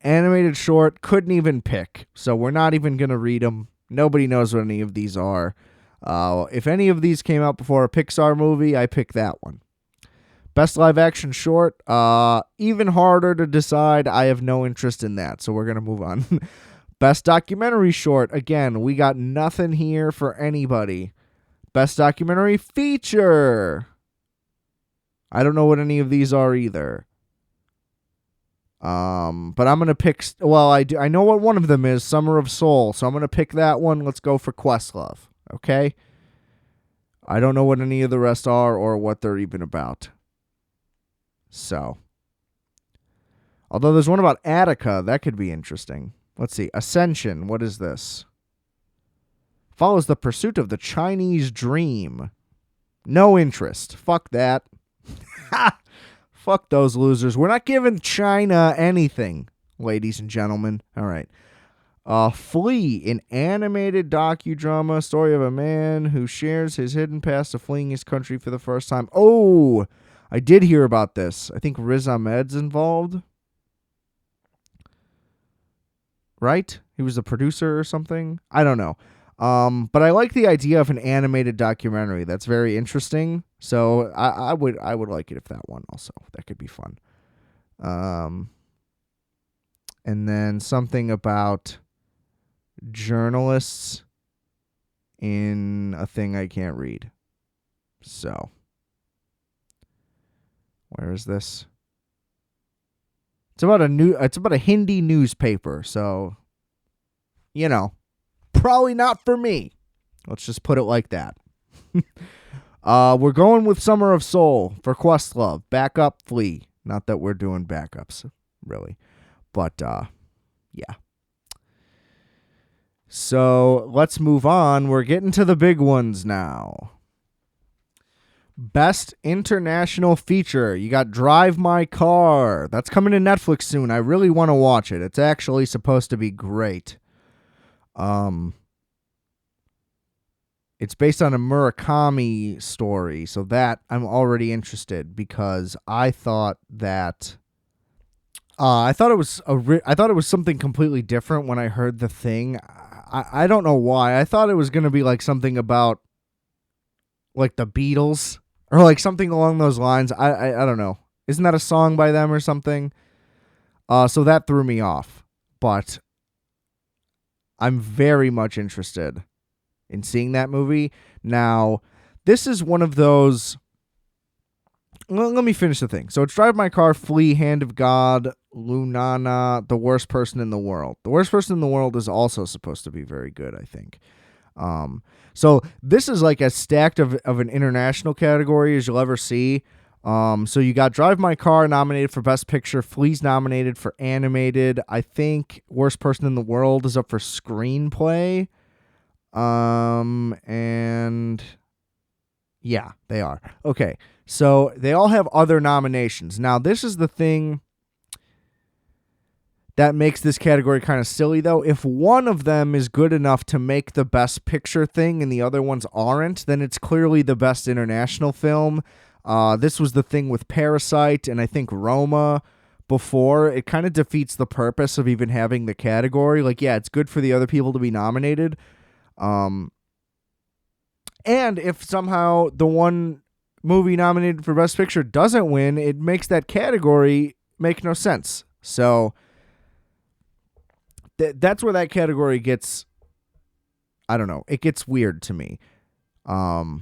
Animated short, couldn't even pick, so we're not even going to read them. Nobody knows what any of these are. If any of these came out before a Pixar movie, I pick that one. Best live action short, even harder to decide. I have no interest in that, so we're going to move on. Best documentary short, again, we got nothing here for anybody. Best documentary feature. I don't know what any of these are either. But I'm going to pick, I know what one of them is, Summer of Soul, so I'm going to pick that one. Let's go for Questlove, okay? I don't know what any of the rest are or what they're even about. So, although there's one about Attica, that could be interesting. Let's see, Ascension, what is this? Follows the pursuit of the Chinese dream. No interest. Fuck that. Fuck those losers. We're not giving China anything, ladies and gentlemen. All right. Flee, an animated docudrama, story of a man who shares his hidden past of fleeing his country for the first time. Oh, I did hear about this. I think Riz Ahmed's involved. Right? He was a producer or something. I don't know. But I like the idea of an animated documentary. That's very interesting. So I would like it if that one also. That could be fun. And then something about journalists in a thing I can't read. So where is this? It's about a Hindi newspaper. So, probably not for me. Let's just put it like that. We're going with Summer of Soul for Questlove. Backup, Flee. Not that we're doing backups, really. But, yeah. So, let's move on. We're getting to the big ones now. Best International Feature. You got Drive My Car. That's coming to Netflix soon. I really want to watch it. It's actually supposed to be great. It's based on a Murakami story, so that I'm already interested because I thought that I thought it was something completely different when I heard the thing. I don't know why. I thought it was going to be like something about like the Beatles or like something along those lines. I don't know. Isn't that a song by them or something? So that threw me off. But I'm very much interested in seeing that movie. Now, this is one of those... Well, let me finish the thing. So it's Drive My Car, Flee, Hand of God, Lunana, The Worst Person in the World. The Worst Person in the World is also supposed to be very good, I think. So this is like as stacked of an international category as you'll ever see. So you got Drive My Car nominated for Best Picture. Flea's nominated for Animated. I think Worst Person in the World is up for Screenplay. And yeah, they are. Okay. So they all have other nominations. Now, this is the thing that makes this category kind of silly, though. If one of them is good enough to make the Best Picture thing and the other ones aren't, then it's clearly the Best International Film. This was the thing with Parasite and I think Roma before. It kind of defeats the purpose of even having the category. Like, yeah, it's good for the other people to be nominated. And if somehow the one movie nominated for Best Picture doesn't win, it makes that category make no sense. So that's where that category gets, I don't know, it gets weird to me. But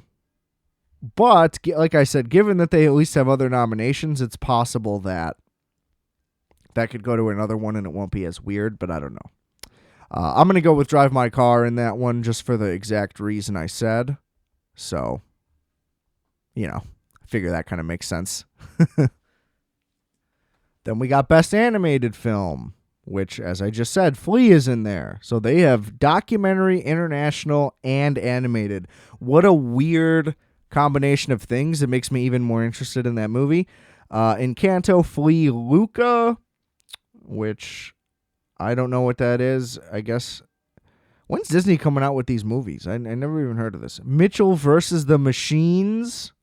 like I said, given that they at least have other nominations, it's possible that that could go to another one and it won't be as weird, but I don't know. I'm going to go with Drive My Car in that one just for the exact reason I said. So, I figure that kind of makes sense. Then we got Best Animated Film, which, as I just said, Flea is in there. So they have documentary, international, and animated. What a weird combination of things. It makes me even more interested in that movie. Encanto, Flea, Luca, which I don't know what that is. I guess. When's Disney coming out with these movies? I never even heard of this. Mitchell versus the Machines.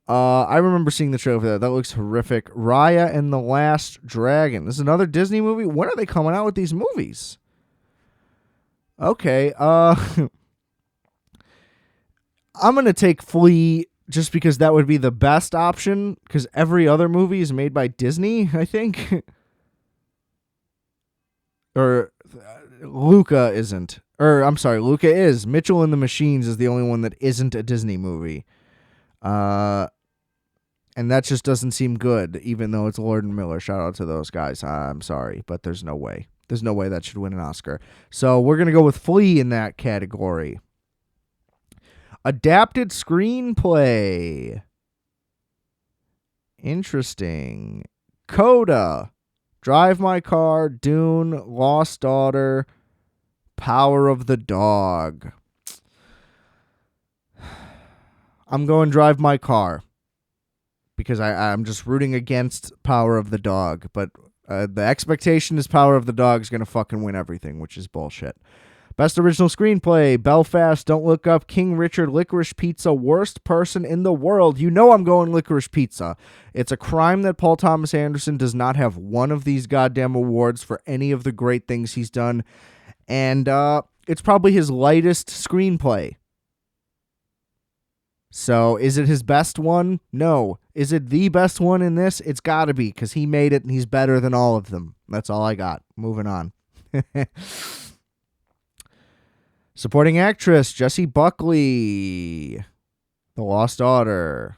I remember seeing the trailer for that. That looks horrific. Raya and the Last Dragon. This is another Disney movie? When are they coming out with these movies? Okay. I'm going to take Flea just because that would be the best option, because every other movie is made by Disney, I think. Or Luca isn't. Or, I'm sorry, Luca is. Mitchell and the Machines is the only one that isn't a Disney movie. And that just doesn't seem good, even though it's Lord and Miller. Shout out to those guys. I'm sorry, but there's no way. There's no way that should win an Oscar. So we're going to go with Flea in that category. Adapted screenplay. Interesting. Coda. Drive My Car. Dune. Lost Daughter. Power of the Dog. I'm going Drive My Car, because I'm just rooting against Power of the Dog. But the expectation is Power of the Dog is going to fucking win everything, which is bullshit. Best Original Screenplay, Belfast, Don't Look Up, King Richard, Licorice Pizza, Worst Person in the World. You know I'm going Licorice Pizza. It's a crime that Paul Thomas Anderson does not have one of these goddamn awards for any of the great things he's done. And it's probably his lightest screenplay. So, is it his best one? No. Is it the best one in this? It's got to be, because he made it and he's better than all of them. That's all I got. Moving on. Supporting actress, Jessie Buckley. The Lost Daughter.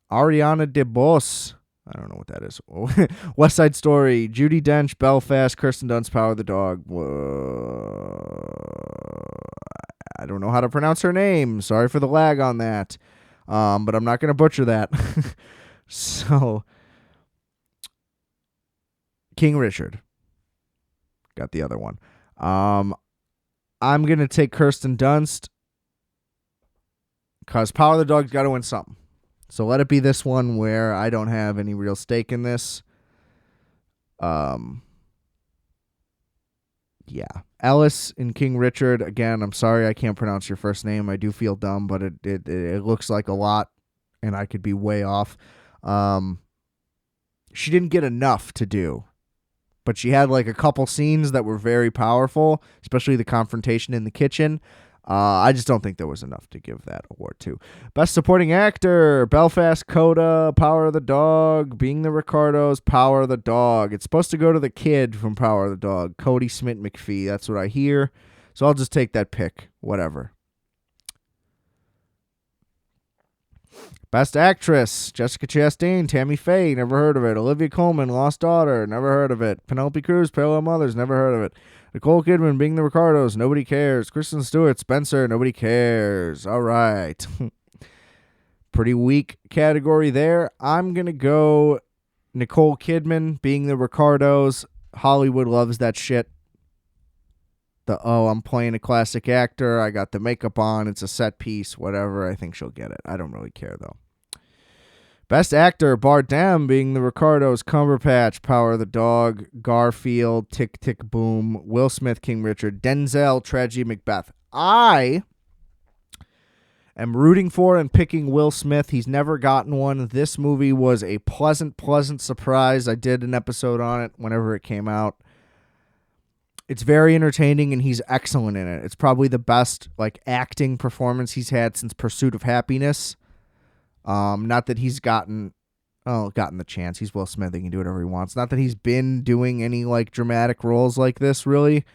Ariana DeBose. I don't know what that is. West Side Story. Judi Dench, Belfast, Kirsten Dunst, Power of the Dog. I don't know how to pronounce her name. Sorry for the lag on that. But I'm not going to butcher that. So, King Richard. Got the other one. I'm going to take Kirsten Dunst, because Power of the Dog's got to win something. So let it be this one where I don't have any real stake in this. Yeah. Ellis in King Richard. Again, I'm sorry I can't pronounce your first name. I do feel dumb, but it looks like a lot, and I could be way off. She didn't get enough to do, but she had like a couple scenes that were very powerful, especially the confrontation in the kitchen. I just don't think there was enough to give that award to. Best Supporting Actor, Belfast, Coda, Power of the Dog, Being the Ricardos, Power of the Dog. It's supposed to go to the kid from Power of the Dog, Cody Smith-McPhee. That's what I hear. So I'll just take that pick. Whatever. Best Actress, Jessica Chastain, Tammy Faye, never heard of it. Olivia Colman, Lost Daughter, never heard of it. Penelope Cruz, Parallel Mothers, never heard of it. Nicole Kidman, Being the Ricardos, nobody cares. Kristen Stewart, Spencer, nobody cares. All right. Pretty weak category there. I'm going to go Nicole Kidman, Being the Ricardos. Hollywood loves that shit. I'm playing a classic actor. I got the makeup on. It's a set piece. Whatever. I think she'll get it. I don't really care, though. Best Actor, Bardem, Being the Ricardos, Cumberbatch, Power of the Dog, Garfield, Tick, Tick, Boom, Will Smith, King Richard, Denzel, Tragedy Macbeth. I am rooting for and picking Will Smith. He's never gotten one. This movie was a pleasant surprise. I did an episode on it whenever it came out. It's very entertaining, and he's excellent in it. It's probably the best acting performance he's had since Pursuit of Happiness. Not that he's gotten the chance. He's Will Smith. He can do whatever he wants. Not that he's been doing any dramatic roles like this, really.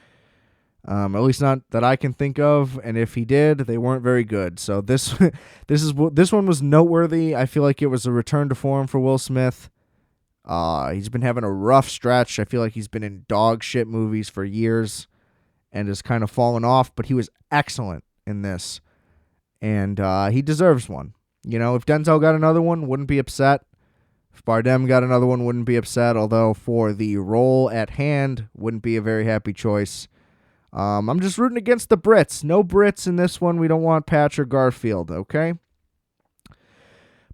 At least not that I can think of. And if he did, they weren't very good. So this one was noteworthy. I feel like it was a return to form for Will Smith. He's been having a rough stretch. I feel like he's been in dog shit movies for years and has kind of fallen off, but he was excellent in this, and he deserves one. You know, if Denzel got another one, wouldn't be upset. If Bardem got another one, wouldn't be upset, although for the role at hand, wouldn't be a very happy choice. I'm just rooting against the Brits. No Brits in this one. We don't want Patrick Garfield, okay?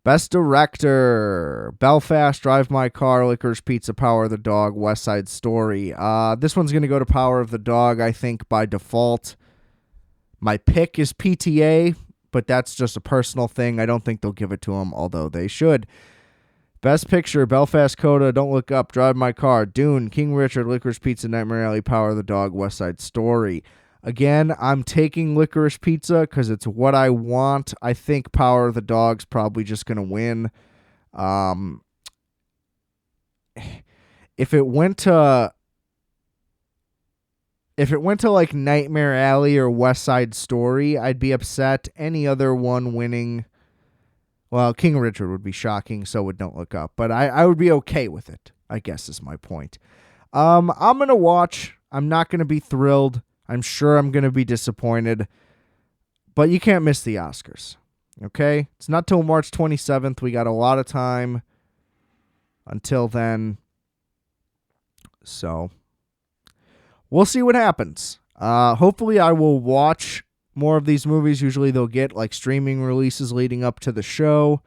Best Director: Belfast, Drive My Car, Licorice Pizza, Power of the Dog, West Side Story. This one's going to go to Power of the Dog, I think, by default. My pick is PTA, but that's just a personal thing. I don't think they'll give it to him, although they should. Best Picture: Belfast, Coda, Don't Look Up, Drive My Car, Dune, King Richard, Licorice Pizza, Nightmare Alley, Power of the Dog, West Side Story. Again, I'm taking Licorice Pizza because it's what I want. I think Power of the Dog's probably just going to win. If it went to like Nightmare Alley or West Side Story, I'd be upset. Any other one winning, well, King Richard would be shocking, so would Don't Look Up. But I would be okay with it, I guess is my point. I'm going to watch. I'm not going to be thrilled. I'm sure I'm going to be disappointed. But you can't miss the Oscars, okay? It's not till March 27th. We got a lot of time until then. So we'll see what happens. Hopefully I will watch more of these movies. Usually they'll get like streaming releases leading up to the show.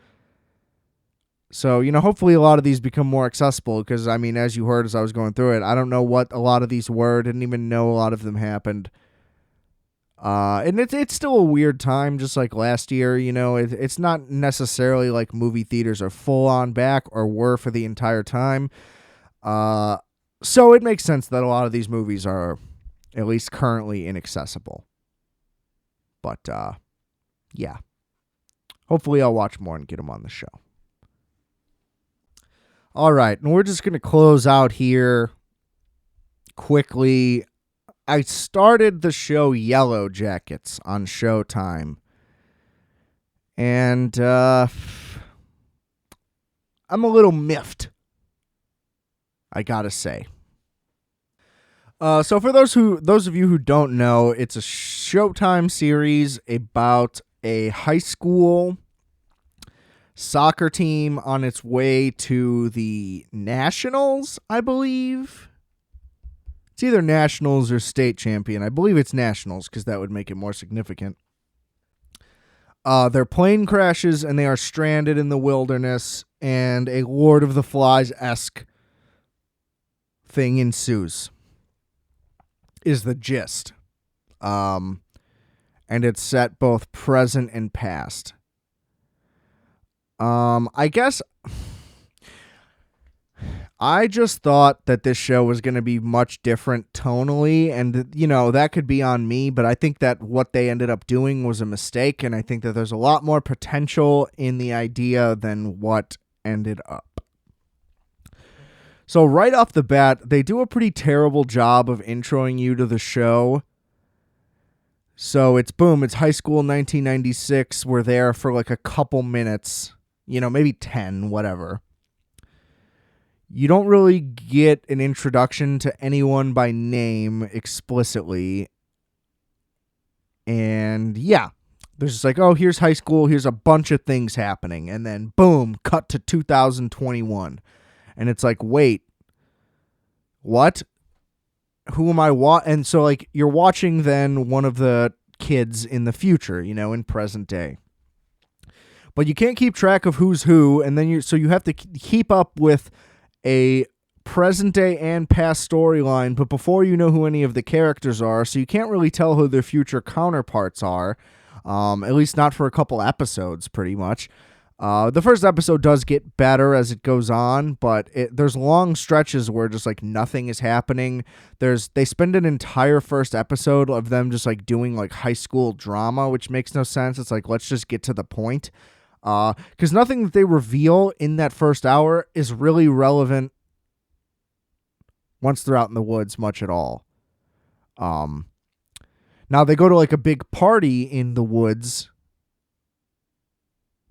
So, you know, hopefully a lot of these become more accessible because, I mean, as you heard as I was going through it, I don't know what a lot of these were. Didn't even know a lot of them happened. And it's still a weird time, just like last year. You know, it's not necessarily like movie theaters are full on back or were for the entire time. So it makes sense that a lot of these movies are at least currently inaccessible. But, yeah. Hopefully I'll watch more and get them on the show. All right, and we're just going to close out here quickly. I started the show Yellowjackets on Showtime. And I'm a little miffed, I got to say. So for those of you who don't know, it's a Showtime series about a high school soccer team on its way to the Nationals, I believe. It's either Nationals or state champion. I believe it's Nationals because that would make it more significant. Their plane crashes and they are stranded in the wilderness, and a Lord of the Flies-esque thing ensues, is the gist. And it's set both present and past. I guess I just thought that this show was going to be much different tonally, and, you know, that could be on me, but I think that what they ended up doing was a mistake, and I think that there's a lot more potential in the idea than what ended up. So right off the bat, they do a pretty terrible job of introing you to the show. So it's high school 1996. We're there for like a couple minutes. You know, maybe 10, whatever. You don't really get an introduction to anyone by name explicitly. And yeah, there's just like, oh, here's high school. Here's a bunch of things happening. And then boom, cut to 2021. And it's like, wait, what? Who am I? And so like you're watching then one of the kids in the future, you know, in present day. But you can't keep track of who's who, and then you have to keep up with a present day and past storyline, but before you know who any of the characters are, so you can't really tell who their future counterparts are, at least not for a couple episodes, pretty much. The first episode does get better as it goes on, but there's long stretches where just like nothing is happening. They spend an entire first episode of them just like doing like high school drama, which makes no sense. It's like, let's just get to the point. Because nothing that they reveal in that first hour is really relevant once they're out in the woods much at all. Now they go to like a big party in the woods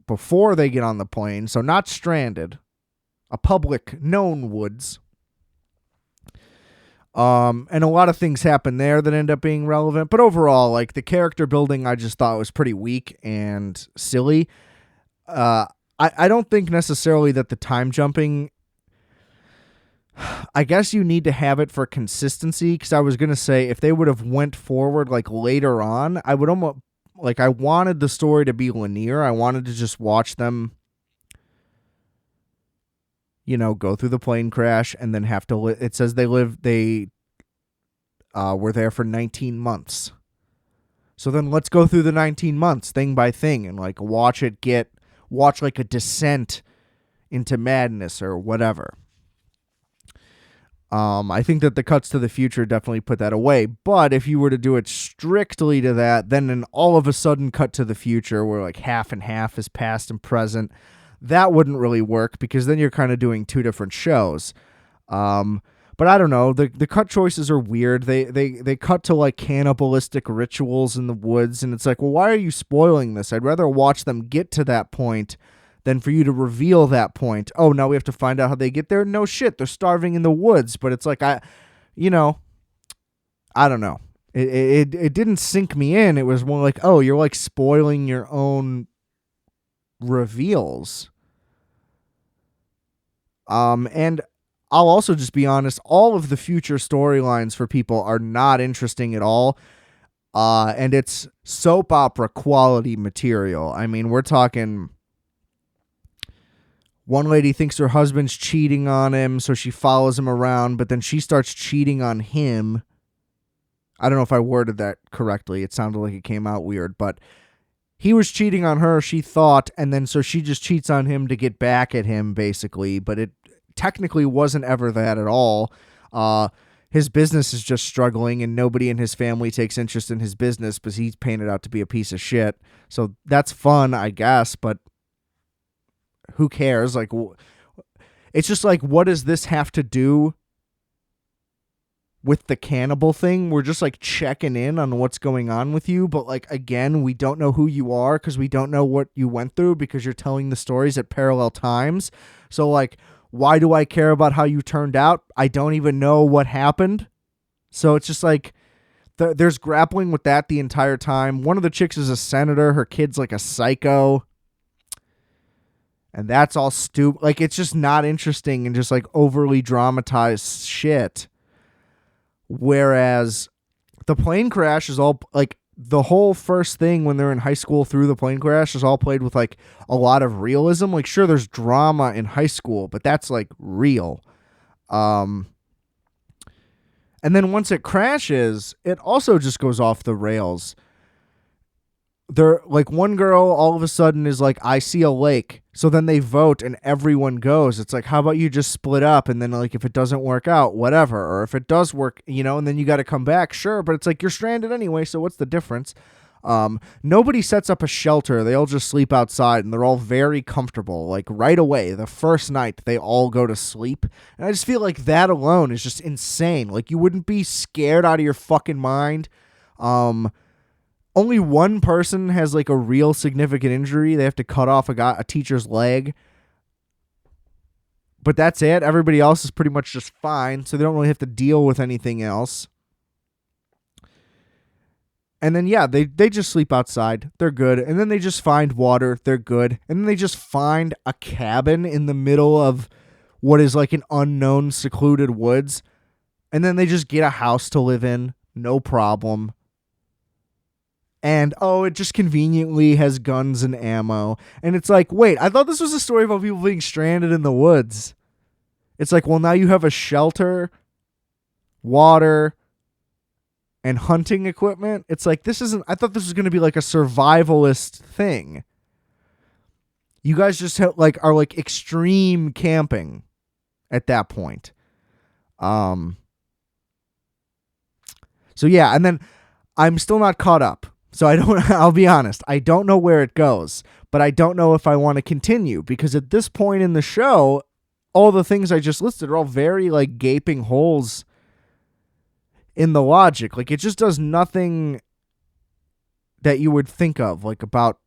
before they get on the plane, so not stranded, a public known woods. And a lot of things happen there that end up being relevant. But overall, like, the character building I just thought was pretty weak and silly. I don't think necessarily that the time jumping, I guess you need to have it for consistency, because I was going to say if they would have went forward like later on, I would almost, like, I wanted the story to be linear. I wanted to just watch them, go through the plane crash and then have to it says they were there for 19 months. So then let's go through the 19 months thing by thing and like watch like a descent into madness or whatever. I think that the cuts to the future definitely put that away. But if you were to do it strictly to that, then an all of a sudden cut to the future where like half and half is past and present, that wouldn't really work, because then you're kind of doing two different shows. But I don't know. The cut choices are weird. They cut to like cannibalistic rituals in the woods, and it's like, well, why are you spoiling this? I'd rather watch them get to that point than for you to reveal that point. Oh, now we have to find out how they get there? No shit, they're starving in the woods. But it's like, I don't know. It didn't sink me in. It was more like, oh, you're like spoiling your own reveals. And I'll also just be honest, all of the future storylines for people are not interesting at all. And it's soap opera quality material. I mean, we're talking, one lady thinks her husband's cheating on him, so she follows him around, but then she starts cheating on him. I don't know if I worded that correctly. It sounded like it came out weird, but he was cheating on her, she thought, and then so she just cheats on him to get back at him, basically, but it technically wasn't ever that at all. His business is just struggling, and nobody in his family takes interest in his business because he's painted out to be a piece of shit. So that's fun, I guess, but who cares? Like, it's just like, what does this have to do with the cannibal thing? We're just like checking in on what's going on with you, but like, again, we don't know who you are because we don't know what you went through, because you're telling the stories at parallel times. So like, why do I care about how you turned out? I don't even know what happened. So it's just like, there's grappling with that the entire time. One of the chicks is a senator. Her kid's like a psycho. And that's all stupid. Like, it's just not interesting and just like overly dramatized shit. Whereas the plane crash is all like, the whole first thing when they're in high school through the plane crash is all played with like a lot of realism. Like, sure, there's drama in high school, but that's like real. And then once it crashes, it also just goes off the rails. They're like, one girl all of a sudden is like, I see a lake. So then they vote and everyone goes. It's like, how about you just split up? And then like, if it doesn't work out, whatever. Or if it does work, and then you got to come back. Sure. But it's like, you're stranded anyway. So what's the difference? Nobody sets up a shelter. They all just sleep outside, and they're all very comfortable. Like, right away, the first night they all go to sleep. And I just feel like that alone is just insane. Like, you wouldn't be scared out of your fucking mind. Only one person has like a real significant injury. They have to cut off a teacher's leg. But that's it. Everybody else is pretty much just fine, so they don't really have to deal with anything else. And then, yeah, they just sleep outside. They're good. And then they just find water. They're good. And then they just find a cabin in the middle of what is like an unknown secluded woods. And then they just get a house to live in. No problem. And, it just conveniently has guns and ammo. And it's like, wait, I thought this was a story about people being stranded in the woods. It's like, well, now you have a shelter, water, and hunting equipment. It's like, I thought this was going to be like a survivalist thing. You guys just are like extreme camping at that point. So yeah, and then I'm still not caught up. So I'll be honest, I don't know where it goes, but I don't know if I want to continue, because at this point in the show, all the things I just listed are all very like gaping holes in the logic. Like, it just does nothing that you would think of, like about,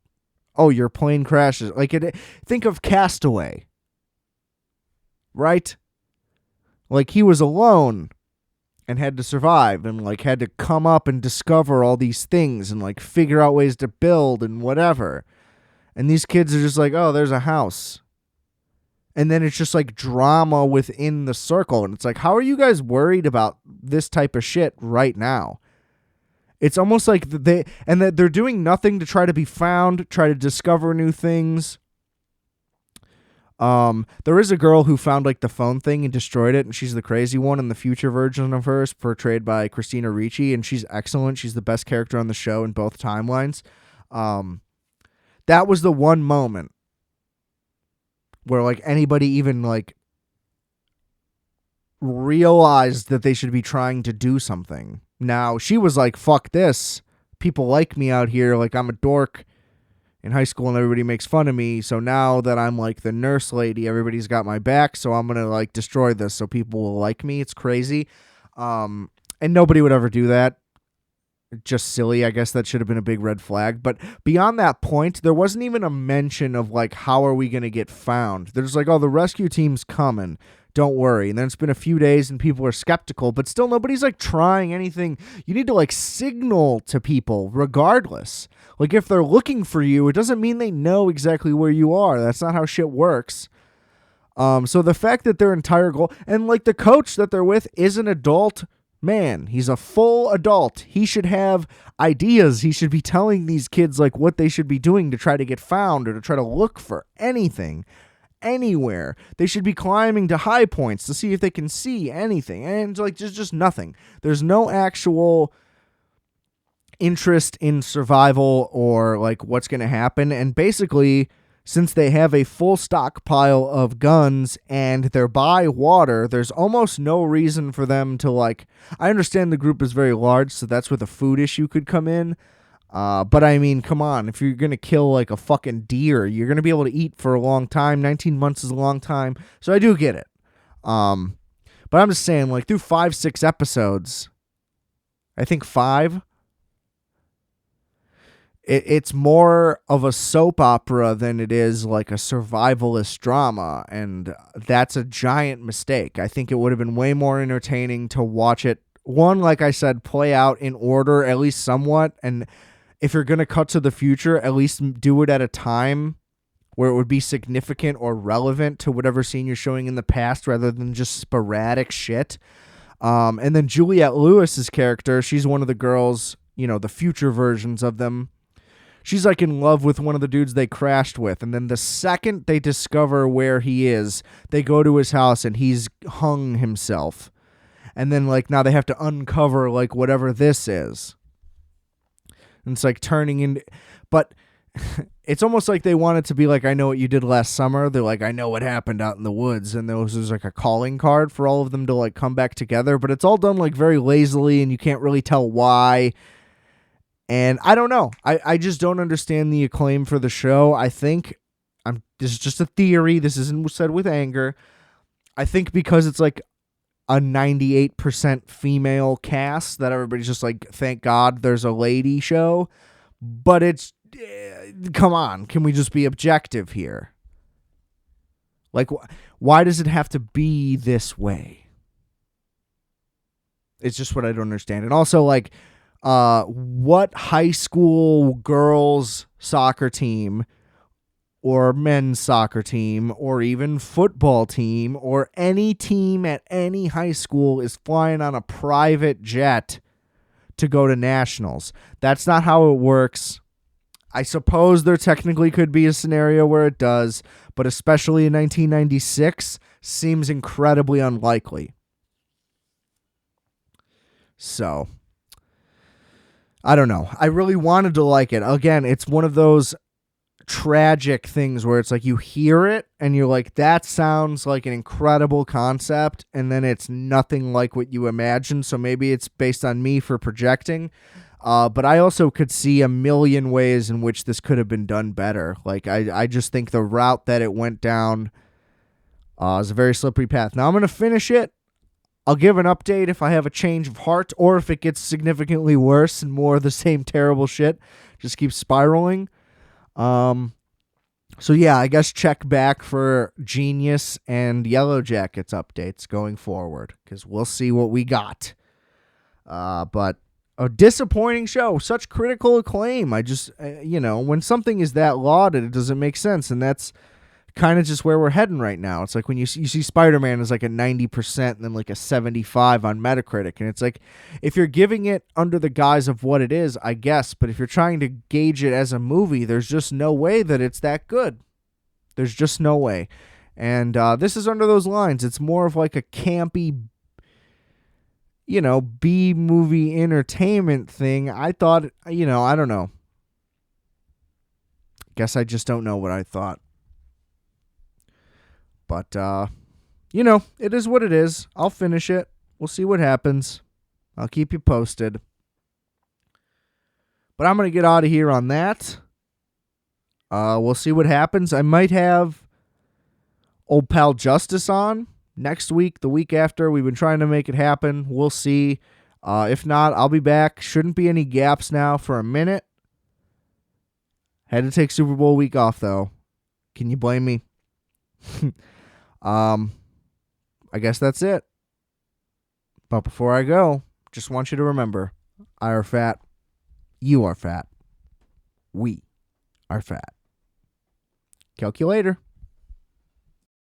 your plane crashes. Like, think of Castaway, right? Like, he was alone and had to survive and like had to come up and discover all these things and like figure out ways to build and whatever. And these kids are just like, oh, there's a house. And then it's just like drama within the circle. And it's like, how are you guys worried about this type of shit right now? It's almost like that they're doing nothing to try to be found, try to discover new things. There is a girl who found like the phone thing and destroyed it, and she's the crazy one in the future version of her, portrayed by Christina Ricci, and she's excellent. She's the best character on the show in both timelines. That was the one moment where like anybody even like realized that they should be trying to do something. Now she was like, fuck this. People like me out here. Like I'm a dork in high school and everybody makes fun of me. So now that I'm like the nurse lady, everybody's got my back. So I'm going to like destroy this so people will like me. It's crazy. And nobody would ever do that. Just silly. I guess that should have been a big red flag. But beyond that point, there wasn't even a mention of like, how are we going to get found? There's like, oh, the rescue team's coming. Don't worry. And then it's been a few days and people are skeptical, but still nobody's like trying anything. You need to like signal to people regardless. Like if they're looking for you, it doesn't mean they know exactly where you are. That's not how shit works. So the fact that their entire goal, and like the coach that they're with is an adult man. He's a full adult. He should have ideas. He should be telling these kids like what they should be doing to try to get found or to try to look for anything. Anywhere. They should be climbing to high points to see if they can see anything. And like just nothing. There's no actual interest in survival or like what's going to happen. And basically, since they have a full stockpile of guns and they're by water, there's almost no reason for them to like, I understand the group is very large, so that's where the food issue could come in. But I mean, come on, if you're going to kill like a fucking deer, you're going to be able to eat for a long time. 19 months is a long time. So I do get it. But I'm just saying, like through 5-6 episodes, I think 5, it's more of a soap opera than it is like a survivalist drama. And that's a giant mistake. I think it would have been way more entertaining to watch it. One, like I said, play out in order, at least somewhat. And if you're going to cut to the future, at least do it at a time where it would be significant or relevant to whatever scene you're showing in the past rather than just sporadic shit. And then Juliette Lewis's character, she's one of the girls, you know, the future versions of them. She's like in love with one of the dudes they crashed with. And then the second they discover where he is, they go to his house and he's hung himself. And then like now they have to uncover like whatever this is. And it's like turning into, but it's almost like they want it to be like, I know what you did last summer. They're like, I know what happened out in the woods. And there's like a calling card for all of them to like come back together. But it's all done like very lazily and you can't really tell why. And I don't know. I just don't understand the acclaim for the show. I think this is just a theory. This isn't said with anger. I think because it's like a 98% female cast that everybody's just like, thank God there's a lady show. But it's, come on, can we just be objective here? Like, why does it have to be this way? It's just what I don't understand. And also, like, what high school girls soccer team or men's soccer team, or even football team, or any team at any high school is flying on a private jet to go to nationals? That's not how it works. I suppose there technically could be a scenario where it does, but especially in 1996, seems incredibly unlikely. So, I don't know. I really wanted to like it. Again, it's one of those tragic things where it's like you hear it and you're like, that sounds like an incredible concept, and then it's nothing like what you imagined. So maybe it's based on me for projecting, but I also could see a million ways in which this could have been done better. Like I just think the route that it went down is a very slippery path. Now I'm going to finish it. I'll give an update if I have a change of heart or if it gets significantly worse and more of the same terrible shit just keeps spiraling. So yeah, I guess check back for Jeen-Yuhs and Yellowjackets updates going forward, because we'll see what we got. But a disappointing show, such critical acclaim. I just, when something is that lauded, it doesn't make sense. And that's kind of just where we're heading right now. It's like when you see Spider-Man is like a 90% and then like a 75 on Metacritic. And it's like, if you're giving it under the guise of what it is, I guess. But if you're trying to gauge it as a movie, there's just no way that it's that good. There's just no way. And this is under those lines. It's more of like a campy, B-movie entertainment thing. I thought, I don't know. Guess I just don't know what I thought. But, it is what it is. I'll finish it. We'll see what happens. I'll keep you posted. But I'm going to get out of here on that. We'll see what happens. I might have old pal Justice on next week, the week after. We've been trying to make it happen. We'll see. If not, I'll be back. Shouldn't be any gaps now for a minute. Had to take Super Bowl week off, though. Can you blame me? I guess that's it. But before I go, just want you to remember, I are fat. You are fat. We are fat. Calculator.